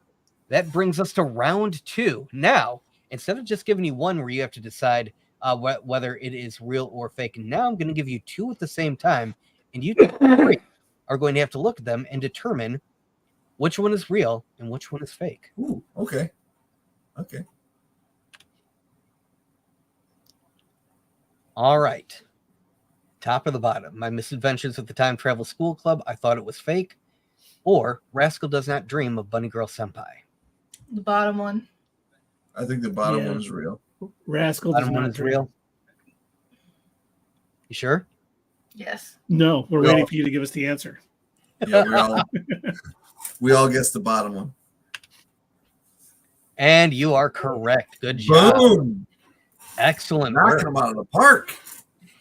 that brings us to round 2. Now, instead of just giving you one where you have to decide whether it is real or fake, now I'm going to give you 2 at the same time, and you 3 are going to have to look at them and determine which one is real and which one is fake. Ooh, okay. Okay. All right. Top or the bottom? My Misadventures with the Time Travel School Club, I thought it was fake. Or Rascal Does Not Dream of Bunny Girl Senpai. The bottom one. I think the bottom Yeah. one is real. Rascal does Bottom one not is dream. real. You sure? Yes. No, we're Well- waiting for you to give us the answer. Yeah, we all guessed the bottom one. And you are correct. Good job. Boom! Excellent work. Knocking them out of the park.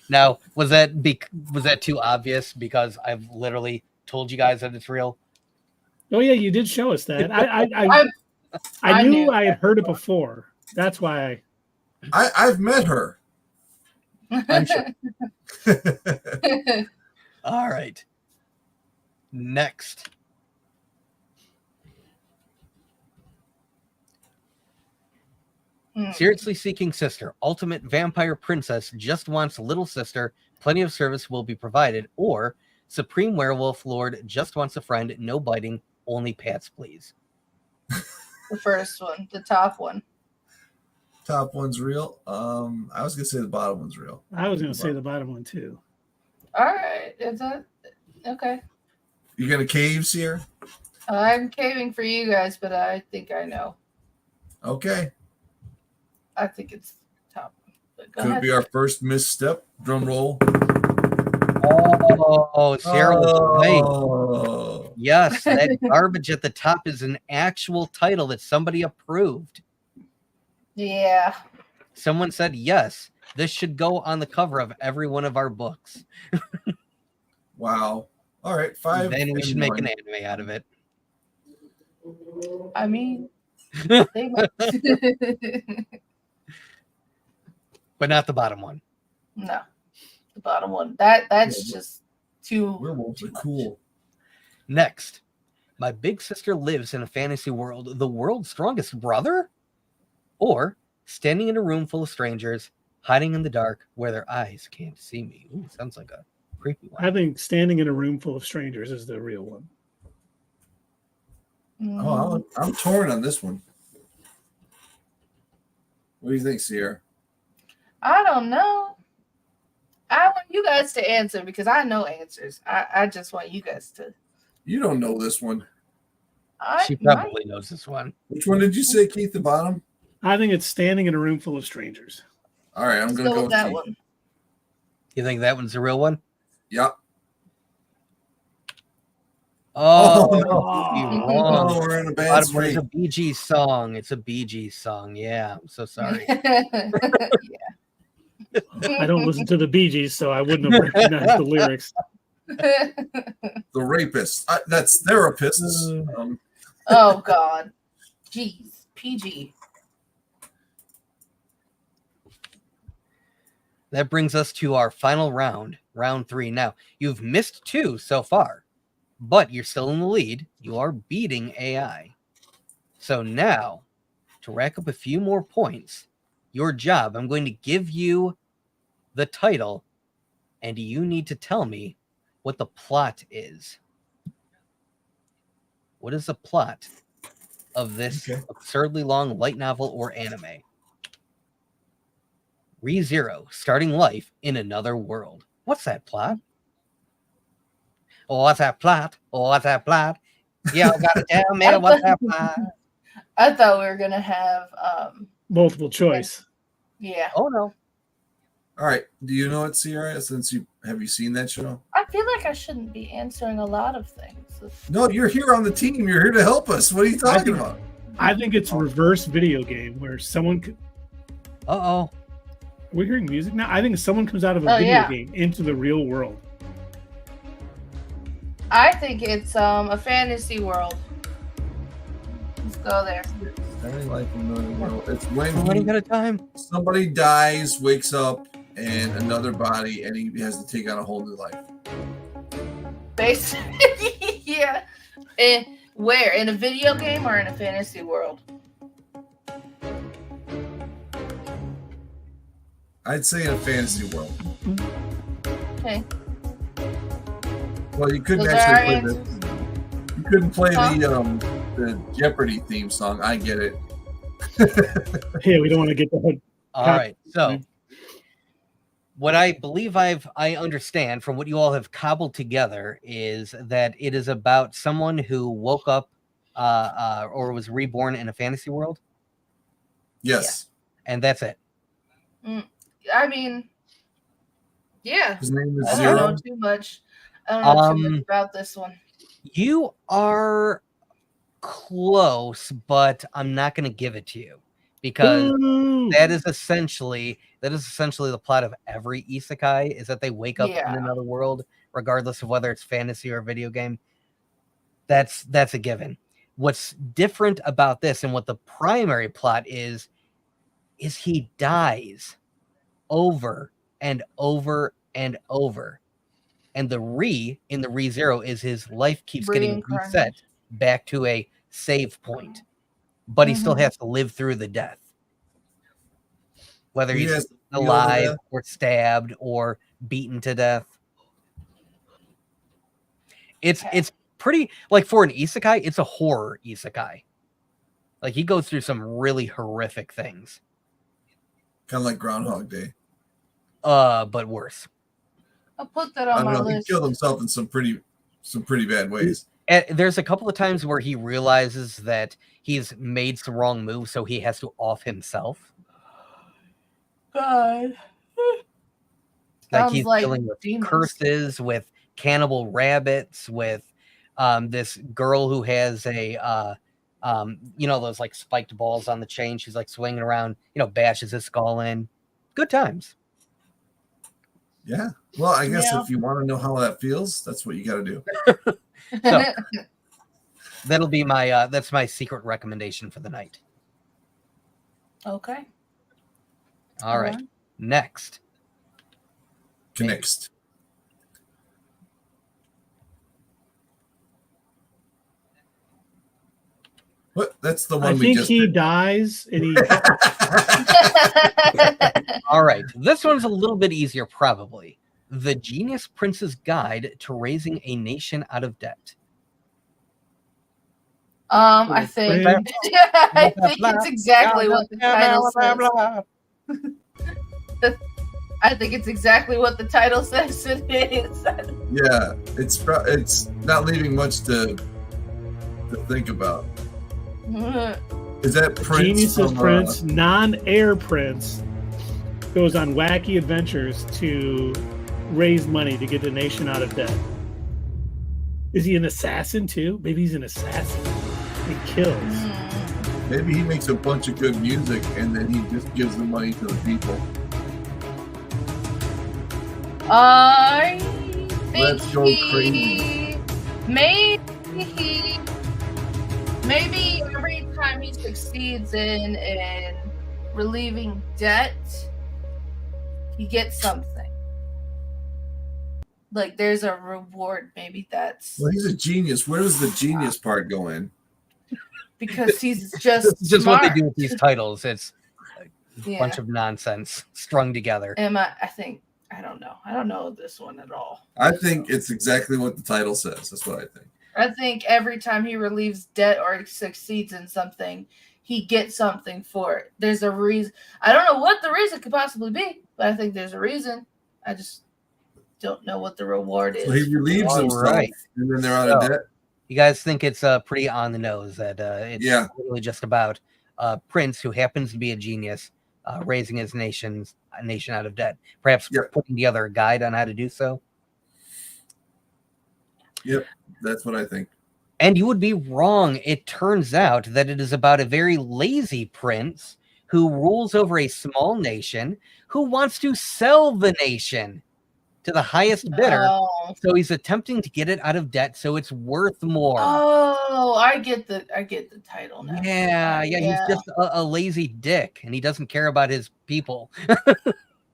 Now, was that too obvious because I've literally told you guys that it's real? Oh yeah, you did show us that. I I knew knew I had heard it before. That's why. I've met her. I'm sure. All right. Next. Seriously seeking sister, ultimate vampire princess just wants little sister, plenty of service will be provided, or supreme werewolf lord just wants a friend, no biting, only pats, please. The first one, the top one. Top one's real. I was gonna say the bottom one's real. I was going to say the bottom one too. All right. Is that okay? You gonna cave, Sierra? I'm caving for you guys, but I think I know. Okay. I think it's top one. But go Could ahead. be our first misstep. Drum roll. Oh, Sarah was right. Oh. Yes, that garbage at the top is an actual title that somebody approved. Yeah. Someone said, yes, this should go on the cover of every one of our books. Wow. All right. 5. Then we and should make 1. an anime out of it. I mean, they might. but not the bottom one. No, the bottom one. That's just too. Werewolves are much. cool. Next, my big sister lives in a fantasy world, the world's strongest brother? Or standing in a room full of strangers, hiding in the dark where their eyes can't see me. Ooh, sounds like a creepy one. I think standing in a room full of strangers is the real one. Oh, I'm torn on this one. What do you think, Sierra? I don't know. I want you guys to answer because I know answers. I just want you guys to. You don't know this one. She probably knows this one. Which one did you say, Keith? The bottom? I think it's standing in a room full of strangers. All right, I'm going to go with that Keith. one. You think that one's the real one? Yep. Oh, Oh, no. no. Wrong. Oh, we're in a bad Bottom one is streak. a Bee Gees song. It's a Bee Gees song. Yeah, I'm so sorry. I don't listen to the Bee Gees, so I wouldn't have recognized the lyrics. The rapist. That's therapists. Oh God. Jeez. PG. That brings us to our final round, round 3. Now, you've missed 2 so far, but you're still in the lead. You are beating AI. So now, to rack up a few more points, your job, I'm going to give you the title, and you need to tell me what the plot is. What is the plot of this absurdly long light novel or anime? ReZero, starting life in another world. What's that plot? Oh, what's that plot? Oh, what's that plot? Yeah, I gotta tell me what's that plot. I thought we were gonna have Multiple choice. yeah. Oh no. All right. Do you know it, Sierra? Since have you seen that show? I feel like I shouldn't be answering a lot of things. No, you're here on the team. You're here to help us. What are you talking about? I think it's reverse video game where someone could. Uh-oh. Are we hearing music now? I think someone comes out of a video game into the real world. I think it's a fantasy world. Let's go there. Starting life in another world. It's when Running out of time. somebody dies, wakes up in another body, and he has to take on a whole new life. Basically, yeah. And where? In a video game or in a fantasy world? I'd say in a fantasy world. Okay. Well, you couldn't Those are our actually play answers. you couldn't play Huh? the Jeopardy theme song. I get it. Yeah, we don't want to get the hood. All right. So what I believe I understand from what you all have cobbled together is that it is about someone who woke up or was reborn in a fantasy world. Yes. And that's it. I mean, yeah. His name is I Zero. don't know too much. I don't know too much about this one. You are close, but I'm not going to give it to you because that is essentially the plot of every isekai is that they wake up in another world, regardless of whether it's fantasy or a video game. That's a given. What's different about this and what the primary plot is he dies over and over and over. And the in the ReZero is his life keeps getting reset back to a save point. But he still has to live through the death. Whether he's alive or stabbed or beaten to death. It's pretty, like, for an isekai, it's a horror isekai. Like, he goes through some really horrific things. Kind of like Groundhog Day. But worse. I'll put that on my list. He killed himself in some pretty bad ways. And there's a couple of times where he realizes that he's made some wrong moves, so he has to off himself. God. Like he's dealing with curses, with cannibal rabbits, with this girl who has a those like spiked balls on the chain. She's like swinging around, bashes his skull in. Good times. Yeah. Well, I guess if you want to know how that feels, that's what you got to do. So that'll be that's my secret recommendation for the night. Okay. All right. next? Next. What? That's the one I we think just he did. dies and he. All right. This one's a little bit easier, probably. The Genius Prince's Guide to Raising a Nation Out of Debt. I think I think it's exactly what the title says. I think it's exactly what the title says it is. Yeah, it's not leaving much to think about. Is that Prince? Genius's from, Prince, non-heir Prince, goes on wacky adventures to raise money to get the nation out of debt. Is he an assassin too? Maybe he's an assassin. He kills. Maybe he makes a bunch of good music and then he just gives the money to the people. I think Let's go crazy. Maybe every time he succeeds in relieving debt, he gets something. Like there's a reward. Maybe that's Well, he's a genius. Where does the genius part go in? because he's This just is just what they smart. do with these titles. It's a Yeah. bunch of nonsense strung together. I think I don't know. I don't know this one at all. I think it's exactly what the title says. That's what I think. I think every time he relieves debt or succeeds in something, he gets something for it. There's a reason. I don't know what the reason could possibly be, but I think there's a reason. I just don't know what the reward is. So he relieves All himself, right. and then they're out of So, debt. You guys think it's pretty on the nose that it's really just about Prince, who happens to be a genius, raising his nation out of debt. Perhaps putting together a guide on how to do so. Yep, that's what I think. And you would be wrong. It turns out that it is about a very lazy prince who rules over a small nation who wants to sell the nation to the highest bidder. Oh. So he's attempting to get it out of debt so it's worth more. Oh, I get the title now. Yeah. He's just a lazy dick, and he doesn't care about his people.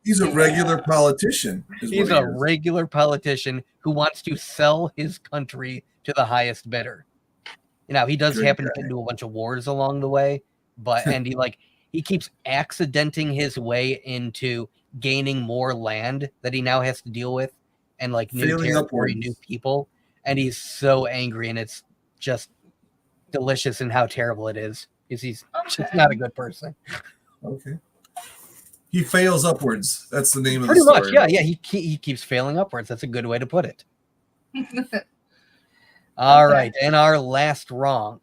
He's a regular politician. He's a regular politician who wants to sell his country to the highest bidder. You know, he does happen to get into a bunch of wars along the way, and he keeps accidenting his way into gaining more land that he now has to deal with, and new territory, new people. And he's so angry, and it's just delicious in how terrible it is. Because he's just not a good person. Okay. He fails upwards. That's the name of Pretty the story. much, yeah. He keeps failing upwards. That's a good way to put it. All right, and our last one.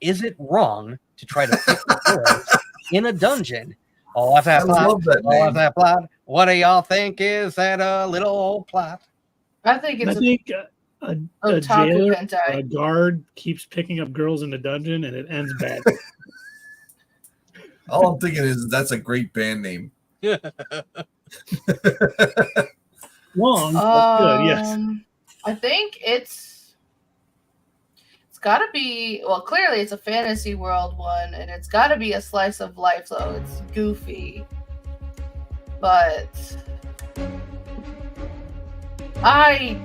Is it wrong to try to fix the world in a dungeon? Oh, what's that plot? What's that plot? What do y'all think is that little old plot? I think it's a jailer, a guard keeps picking up girls in the dungeon, and it ends badly. All I'm thinking is that's a great band name. Long, but good, yes. I think it's got to be, well, clearly it's a fantasy world one, and it's got to be a slice of life, so it's goofy. But I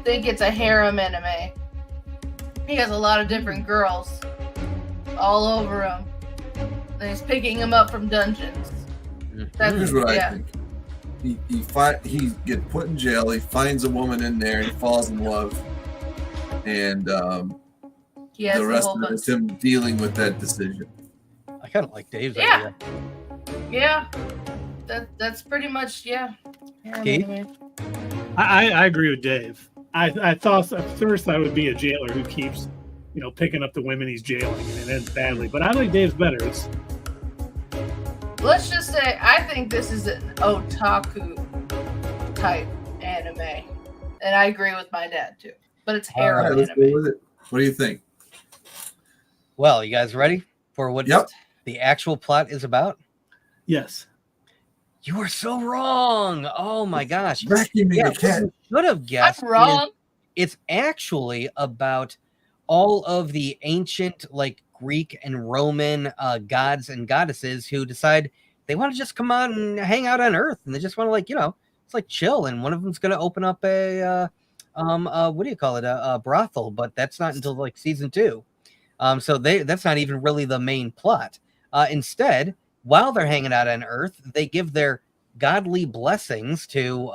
think it's a harem anime. He has a lot of different girls all over him, and he's picking them up from dungeons. Here's what I think. He gets put in jail. He finds a woman in there. He falls in love, and the rest of it is him dealing with that decision. I kind of like Dave's idea. Yeah, that's pretty much I agree with Dave. I thought at first I would be a jailer who keeps, picking up the women he's jailing, and it ends badly. But I like Dave's better. Let's just say I think this is an otaku type anime, and I agree with my dad too. But it's harem anime. Let's go with it. What do you think? Well, you guys ready for what the actual plot is about? Yes. You are so wrong. Oh my gosh. Should have guessed. I'm wrong. It's actually about all of the ancient Greek and Roman gods and goddesses who decide they want to just come out and hang out on Earth, and they just want to like it's like chill. And one of them's going to open up a what do you call it, a brothel, but that's not until like season 2. So that's not even really the main plot. Instead, while they're hanging out on Earth, they give their godly blessings to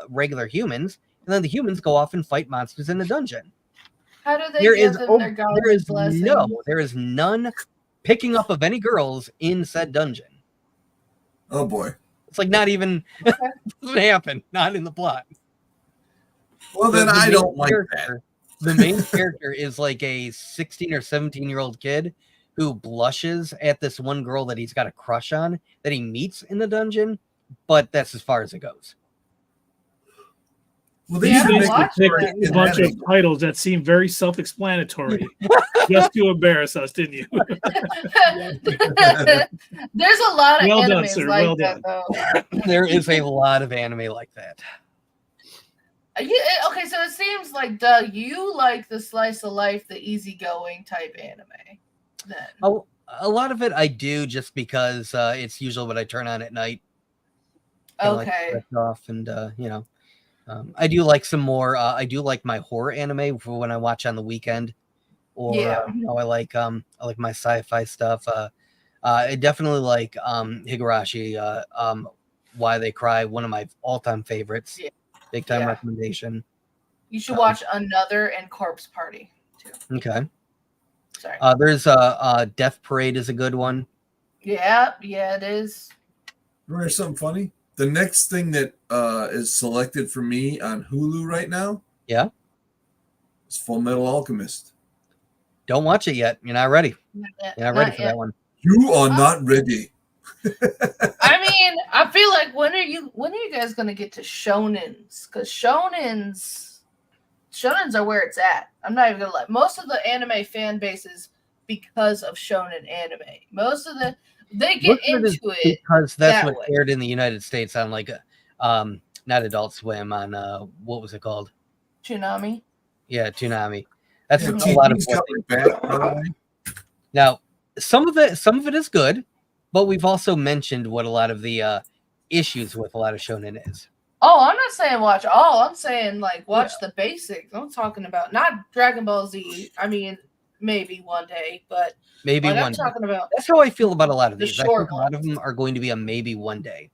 regular humans, and then the humans go off and fight monsters in a dungeon. How do they give them their godly blessings? There is none picking up of any girls in said dungeon. Oh boy. It's like not even doesn't happen, not in the plot. Well, then I don't like that. The main character is like a 16 or 17-year-old kid who blushes at this one girl that he's got a crush on that he meets in the dungeon, but that's as far as it goes. Well, they should make a bunch of titles that seem very self-explanatory just to embarrass us, didn't you? There's a lot of done, animes sir. like Well that, done. though. There is a lot of anime like that. Okay, so it seems like, Doug, you like the slice of life, the easygoing type anime. Then a lot of it I do, just because it's usually what I turn on at night. Okay. Like, off and I do like some more. I do like my horror anime for when I watch on the weekend, or I like my sci-fi stuff. I definitely like Higurashi. Why They Cry, one of my all-time favorites. Yeah. Big time recommendation. You should watch Another and Corpse Party too. Okay. Sorry. There's Death Parade is a good one. Yeah, it is. Remember something funny? The next thing that is selected for me on Hulu right now, is Full Metal Alchemist. Don't watch it yet. You're not ready. You're not ready for that one. You are not ready. I mean, I feel like when are you guys gonna get to shonens? Because shonens are where it's at. I'm not even gonna lie. Most of the anime fan bases because of shonen anime. They get into it because that's what aired in the United States on like not Adult Swim, on what was it called? Toonami. Yeah, Toonami. That's a lot of what now. Some of it is good, but we've also mentioned what a lot of the issues with a lot of shonen is. Oh, I'm not saying watch all. I'm saying like watch the basics. I'm talking about not Dragon Ball Z. I mean, maybe one day, but maybe like, one. I'm talking about. That's how I feel about a lot of these. I think a lot of them are going to be a maybe one day.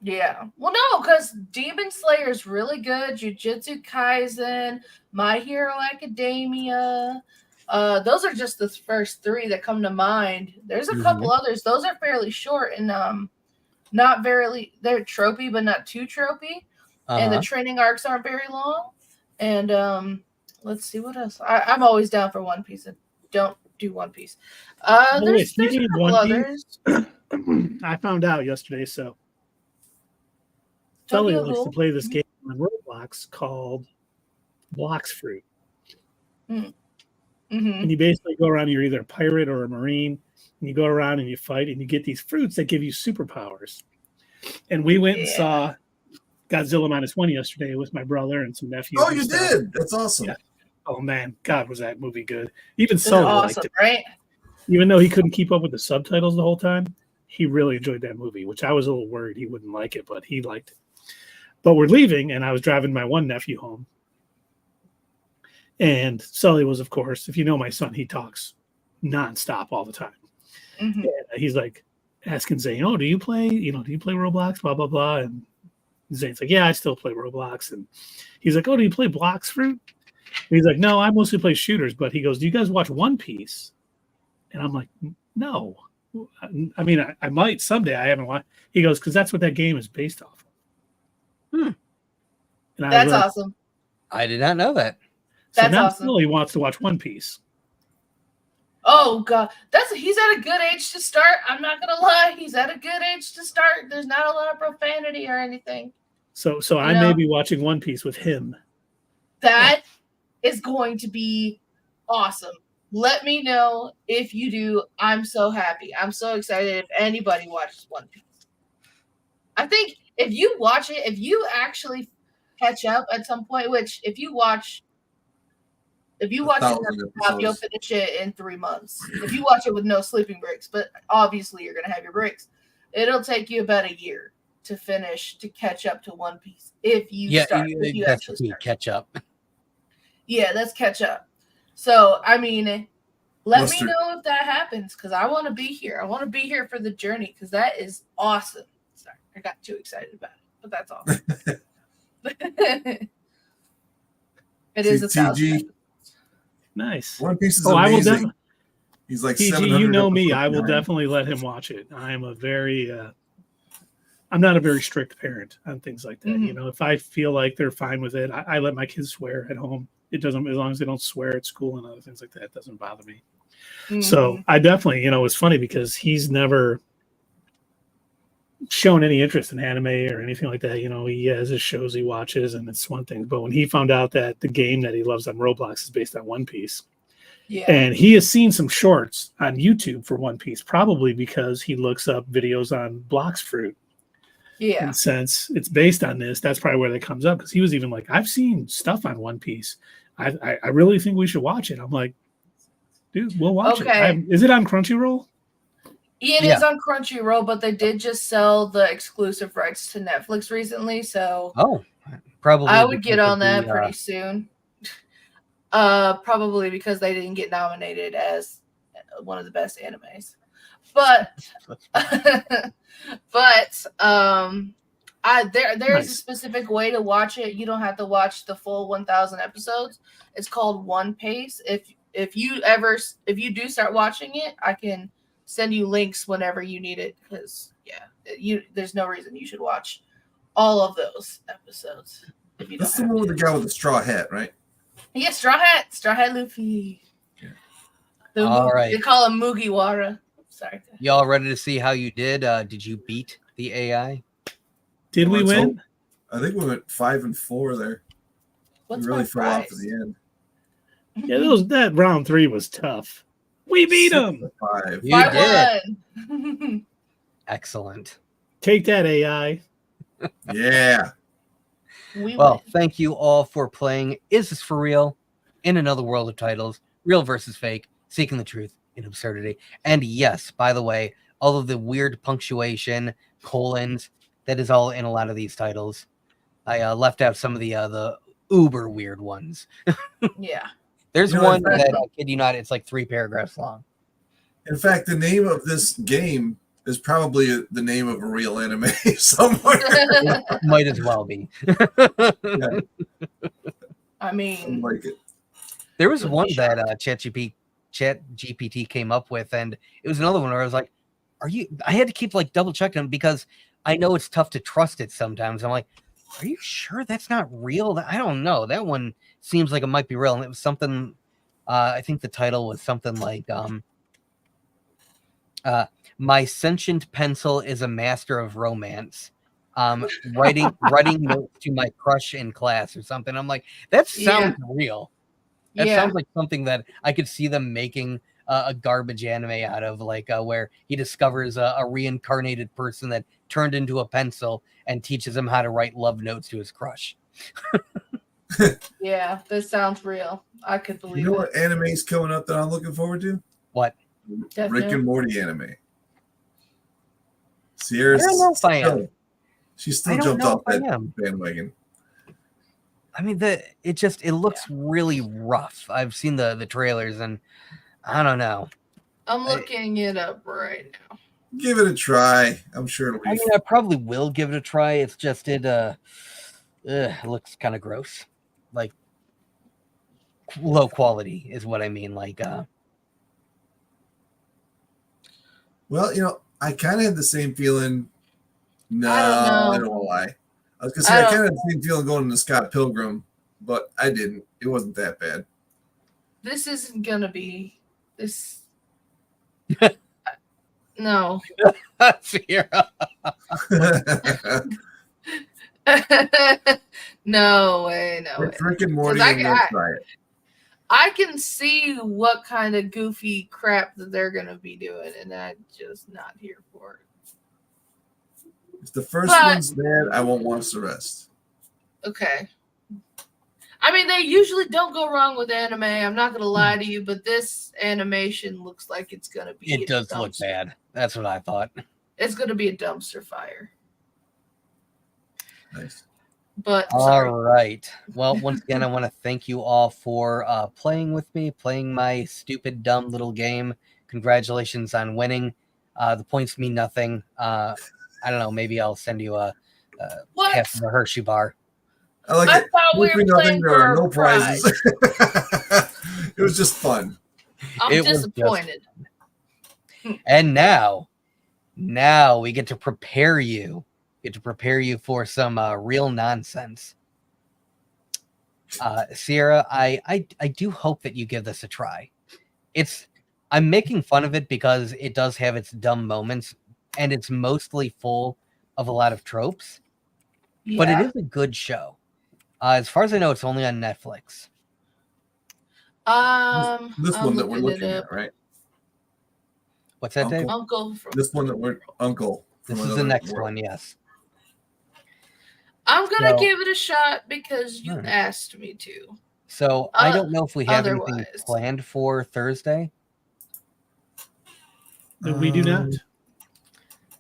Yeah. Well, no, because Demon Slayer is really good. Jujutsu Kaisen, My Hero Academia. Those are just the first 3 that come to mind. There's a couple others. Those are fairly short and not very. They're tropey, but not too tropey. And the training arcs aren't very long. And let's see what else. I'm always down for One Piece. Don't do One Piece. There's a couple others. I found out yesterday. So Sully likes to play this game on Roblox called Blocks Fruit. And you basically go around, you're either a pirate or a marine, and you go around and you fight, and you get these fruits that give you superpowers. And we went and saw Godzilla -1 yesterday with my brother and some nephews. Oh, you did? That's awesome. Yeah. Oh, man. God, was that movie good. Even Sully liked it. Right? Even though he couldn't keep up with the subtitles the whole time, he really enjoyed that movie, which I was a little worried he wouldn't like it, but he liked it. But we're leaving, and I was driving my one nephew home. And Sully was, of course, if you know my son, he talks nonstop all the time. And he's like asking Zane, "Oh, do you play Roblox? Blah blah blah." And Zane's like, "Yeah, I still play Roblox." And he's like, "Oh, do you play Blocks Fruit?" And he's like, "No, I mostly play shooters." But he goes, "Do you guys watch One Piece?" And I'm like, "No. I mean, I might someday. I haven't watched." He goes, "Because that's what that game is based off of." And that's awesome. I did not know that. So that's now awesome. Sully wants to watch One Piece. Oh God, he's at a good age to start. I'm not gonna lie, he's at a good age to start. There's not a lot of profanity or anything. So I may be watching One Piece with him. That is going to be awesome. Let me know if you do. I'm so happy. I'm so excited if anybody watches One Piece. I think if you watch it, if you actually catch up at some point, which if you watch it, you'll finish it in 3 months. If you watch it with no sleeping breaks, but obviously you're going to have your breaks. it'll take you about a year to catch up to One Piece if you Yeah, start. If you that's actually the key, start. catch up. Yeah, that's catch up. So I mean, let me Mustard. know if that happens because I want to be here. I want to be here for the journey because that is awesome. Sorry, I got too excited about it, but that's all. It is 1,000 TG. episodes. Nice. One Piece is Oh, I will amazing. definitely. He's like PG, 700 you know me. episodes I will behind. definitely let him watch it. I am a very, I'm not a very strict parent on things like that. Mhm. You know, if I feel like they're fine with it, I let my kids swear at home. It doesn't, as long as they don't swear at school and other things like that, it doesn't bother me. So Mhm. I definitely, you know, it's funny because he's never shown any interest in anime or anything like that. You know, he has his shows he watches, and it's one thing. But when he found out that the game that he loves on Roblox is based on One Piece, Yeah. and he has seen some shorts on YouTube for One Piece, probably because he looks up videos on Blox Fruit. Yeah. And since it's based on this, that's probably where that comes up. Because he was even like, I've seen stuff on One Piece. I really think we should watch it. I'm like, dude, we'll watch Okay. it. Is it on Crunchyroll? It Yeah. is on Crunchyroll, but they did just sell the exclusive rights to Netflix recently, so Oh, probably. I would get because of on that the, pretty soon. Probably because they didn't get nominated as one of the best animes. But there is a Nice. specific way to watch it. You don't have to watch the full 1,000 episodes. It's called One Piece. If you do start watching it, I can send you links whenever you need it because there's no reason you should watch all of those episodes if you don't That's the have one with to. the guy with the straw hat, right? Yeah, Straw Hat Luffy. Yeah. All right. They call him Mugiwara. Sorry. Y'all ready to see how you did? Did you beat the AI? Did we Let's win? hope. I think we went 5-4 there. What's we really my fell off at prize? the end. Yeah, that round 3 was tough. We beat him. 5. You I did. won. Excellent. Take that, AI. Yeah. We Well, win. thank you all for playing Is This For Real? In another world of titles, real versus fake, seeking the truth in absurdity. And yes, by the way, all of the weird punctuation, colons, that is all in a lot of these titles. I left out some of the uber weird ones. Yeah. There's You know, one in fact- that, I kid you not, it's like 3 paragraphs long. In fact, the name of this game is probably the name of a real anime somewhere. It might as well be. Yeah, I I mean, like it. There was Would one be that ChatGPT came up with, and it was another one where I was like, I had to keep like double checking because I know it's tough to trust it sometimes. I'm like, are you sure that's not real? I don't know. That one seems like it might be real. And it was something, I think the title was something like, My Sentient Pencil is a Master of Romance. Writing notes to my crush in class or something. I'm like, that sounds real. That sounds like something that I could see them making a garbage anime out of, like where he discovers a reincarnated person that turned into a pencil and teaches him how to write love notes to his crush. yeah, this sounds real. I could believe You know it. what anime's coming up that I'm looking forward to? What? Death Rick Note? and Morty anime. I Sierra's don't know if I am. She I still don't jumped know off if I that am. bandwagon. I mean, it looks really rough. I've seen the trailers, and I don't know. I'm looking it up right now. Give it a try. I'm sure it'll be I mean, I probably will give it a try. It's just it looks kind of gross, like low quality is what I mean. Like, well, I kind of had the same feeling. No, I don't know. I don't know why. I was gonna say I kind of had the same feeling going to Scott Pilgrim, but I didn't. It wasn't that bad. This isn't gonna be this. No. Sierra. No way. It's Rick and Morty. 'Cause I'm gonna try it. I can see what kind of goofy crap that they're gonna be doing, and I'm just not here for it. If the first But- one's bad, I won't watch the rest. Okay. I mean, they usually don't go wrong with anime. I'm not gonna lie to you, but this animation looks like it's gonna be. It does look dumpster. bad. That's what I thought. It's going to be a dumpster fire. Nice. But All sorry. right. Well, once again, I want to thank you all for playing with me, playing my stupid, dumb little game. Congratulations on winning. The points mean nothing. I don't know. Maybe I'll send you a What? half of a Hershey bar. I like I it. thought we were Nothing, playing there are for no prizes. It was just fun. I'm It was just- disappointed. And now we get to prepare you. For some real nonsense. Sierra, I do hope that you give this a try. I'm making fun of it because it does have its dumb moments, and it's mostly full of a lot of tropes. Yeah. But it is a good show. As far as I know, it's only on Netflix. This I'm one that we're looking looking it at, up. right? What's that, Dave? Uncle from This one that we're Uncle. from This is the another next world. one, yes. I'm gonna So- give it a shot because you Alright. asked me to. So I don't know if we have anything otherwise. planned for Thursday. No, we do not.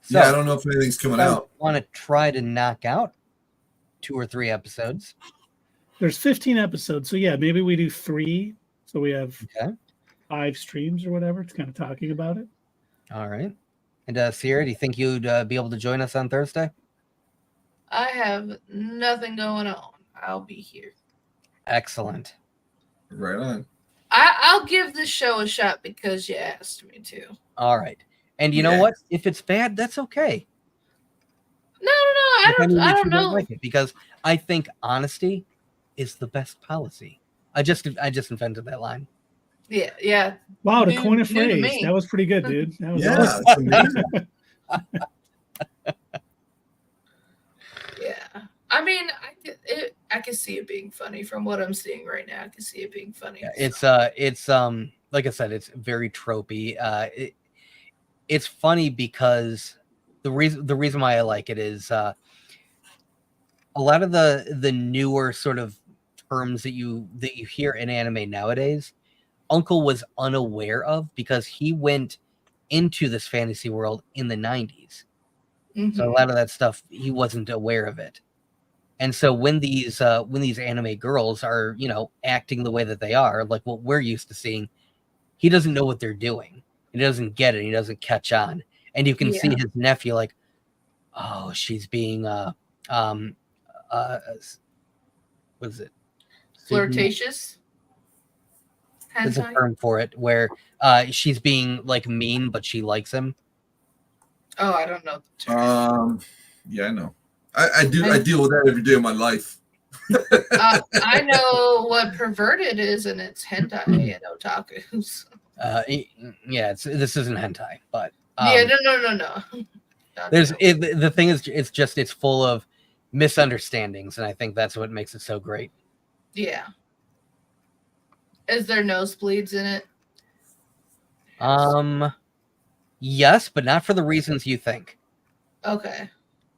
So Yeah, I don't know if anything's coming I out. want to try to knock out 2 or 3 episodes. There's 15 episodes, so yeah, maybe we do 3. So we have Okay. 5 streams or whatever. It's kind of talking about it. All right. And Sierra, do you think you'd be able to join us on Thursday? I have nothing going on. I'll be here. Excellent. Right on. I'll give this show a shot because you asked me to. All right. And you know Yeah. what? If it's bad, that's okay. No. I If any of don't you two know. like it, because I think honesty is the best policy. I just invented that line. Yeah. Wow, to New- coin a new to phrase. me. That was pretty good, dude. That was Yeah, awesome. it's amazing. Yeah. I mean, I can see it being funny from what I'm seeing right now. I can see it being funny. Yeah, so. it's like I said, it's very tropey. It's funny because the reason why I like it is a lot of the newer sort of terms that you hear in anime nowadays, Uncle was unaware of because he went into this fantasy world in the 90s. Mhm. So a lot of that stuff he wasn't aware of it. And so when these anime girls are, acting the way that they are, like what we're used to seeing, he doesn't know what they're doing. He doesn't get it. He doesn't catch on. And you can see Yeah. his nephew like, oh, she's being what is it? Flirtatious. There's a Hentai? term for it where she's being like mean, but she likes him. Oh, I don't know the term. Yeah, I know. I deal with that every day of my life. I know what perverted is, and it's hentai and otakus. Yeah, this isn't hentai, but Yeah, no. Not there's that. the thing is, it's full of misunderstandings, and I think that's what makes it so great. Yeah. Is there nosebleeds in it? Yes, but not for the reasons you think. Okay.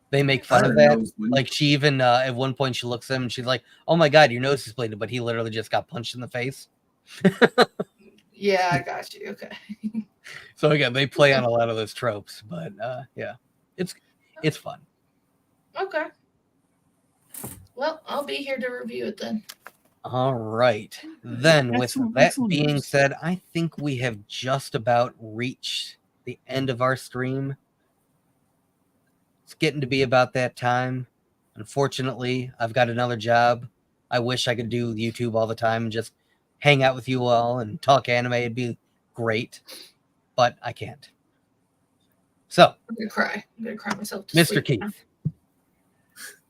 They make fun of that. Like she even at one point she looks at him and she's like, "Oh my god, your nose is bleeding," but he literally just got punched in the face. Yeah, I got you. Okay. So again, they play on a lot of those tropes, but yeah, it's fun. Okay. Well, I'll be here to review it then. All right. Then, with Excellent, that excellent being news. said, I think we have just about reached the end of our stream. It's getting to be about that time. Unfortunately, I've got another job. I wish I could do YouTube all the time and just hang out with you all and talk anime. It'd be great, but I can't. So, I'm gonna cry. I'm gonna cry myself to Mr. sleep. Keith,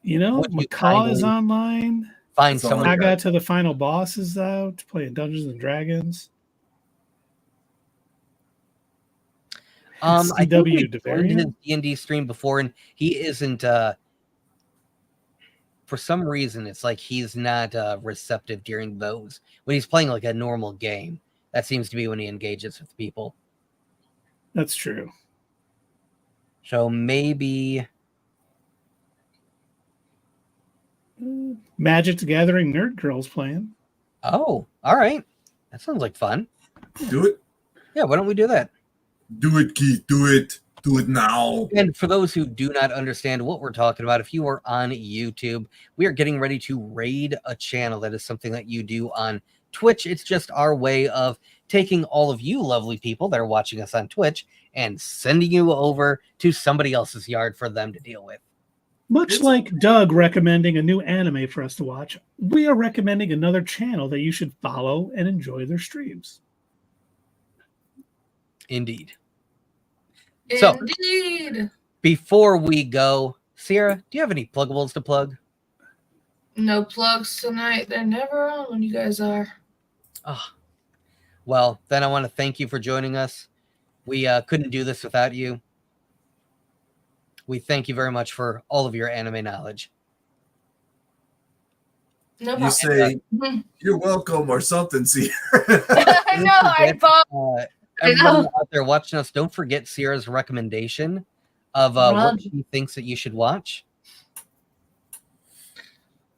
You know, Would you Macaw is kindly- online. find That's all someone. I I got. got to the final boss is out playing Dungeons and Dragons. I think CW we joined Devarian? his D&D stream before, and he isn't. For some reason, it's like he's not receptive during those when he's playing like a normal game. That seems to be when he engages with people. That's true. So maybe Magic the Gathering Nerd Girls playing. Oh, all right. That sounds like fun. Do it. Yeah, why don't we do that? Do it, Keith. Do it. Do it now. And for those who do not understand what we're talking about, if you are on YouTube, we are getting ready to raid a channel. That is something that you do on Twitch. It's just our way of taking all of you lovely people that are watching us on Twitch and sending you over to somebody else's yard for them to deal with. Much like Doug recommending a new anime for us to watch, we are recommending another channel that you should follow and enjoy their streams. Indeed. So, Indeed. before we go, Sierra, do you have any pluggables to plug? No plugs tonight. They're never on when you guys are. Oh, well, then I want to thank you for joining us. We couldn't do this without you. We thank you very much for all of your anime knowledge. No You problem. say you're welcome or something, see. I know. I thought. Everyone out there watching us, don't forget Sierra's recommendation of what she thinks that you should watch.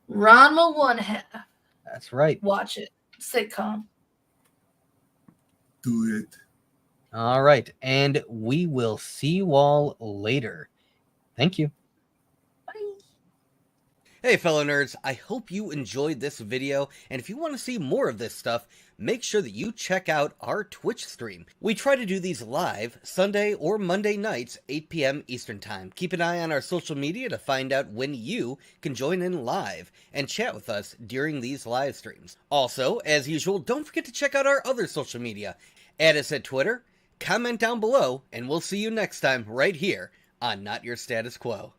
Ranma One Half. That's right. Watch it. Sitcom. Do it. All right. And we will see you all later. Thank you. Hey, fellow nerds, I hope you enjoyed this video, and if you want to see more of this stuff, make sure that you check out our Twitch stream. We try to do these live Sunday or Monday nights, 8 p.m. Eastern Time. Keep an eye on our social media to find out when you can join in live and chat with us during these live streams. Also, as usual, don't forget to check out our other social media. Add us at Twitter, comment down below, and we'll see you next time right here on Not Your Status Quo.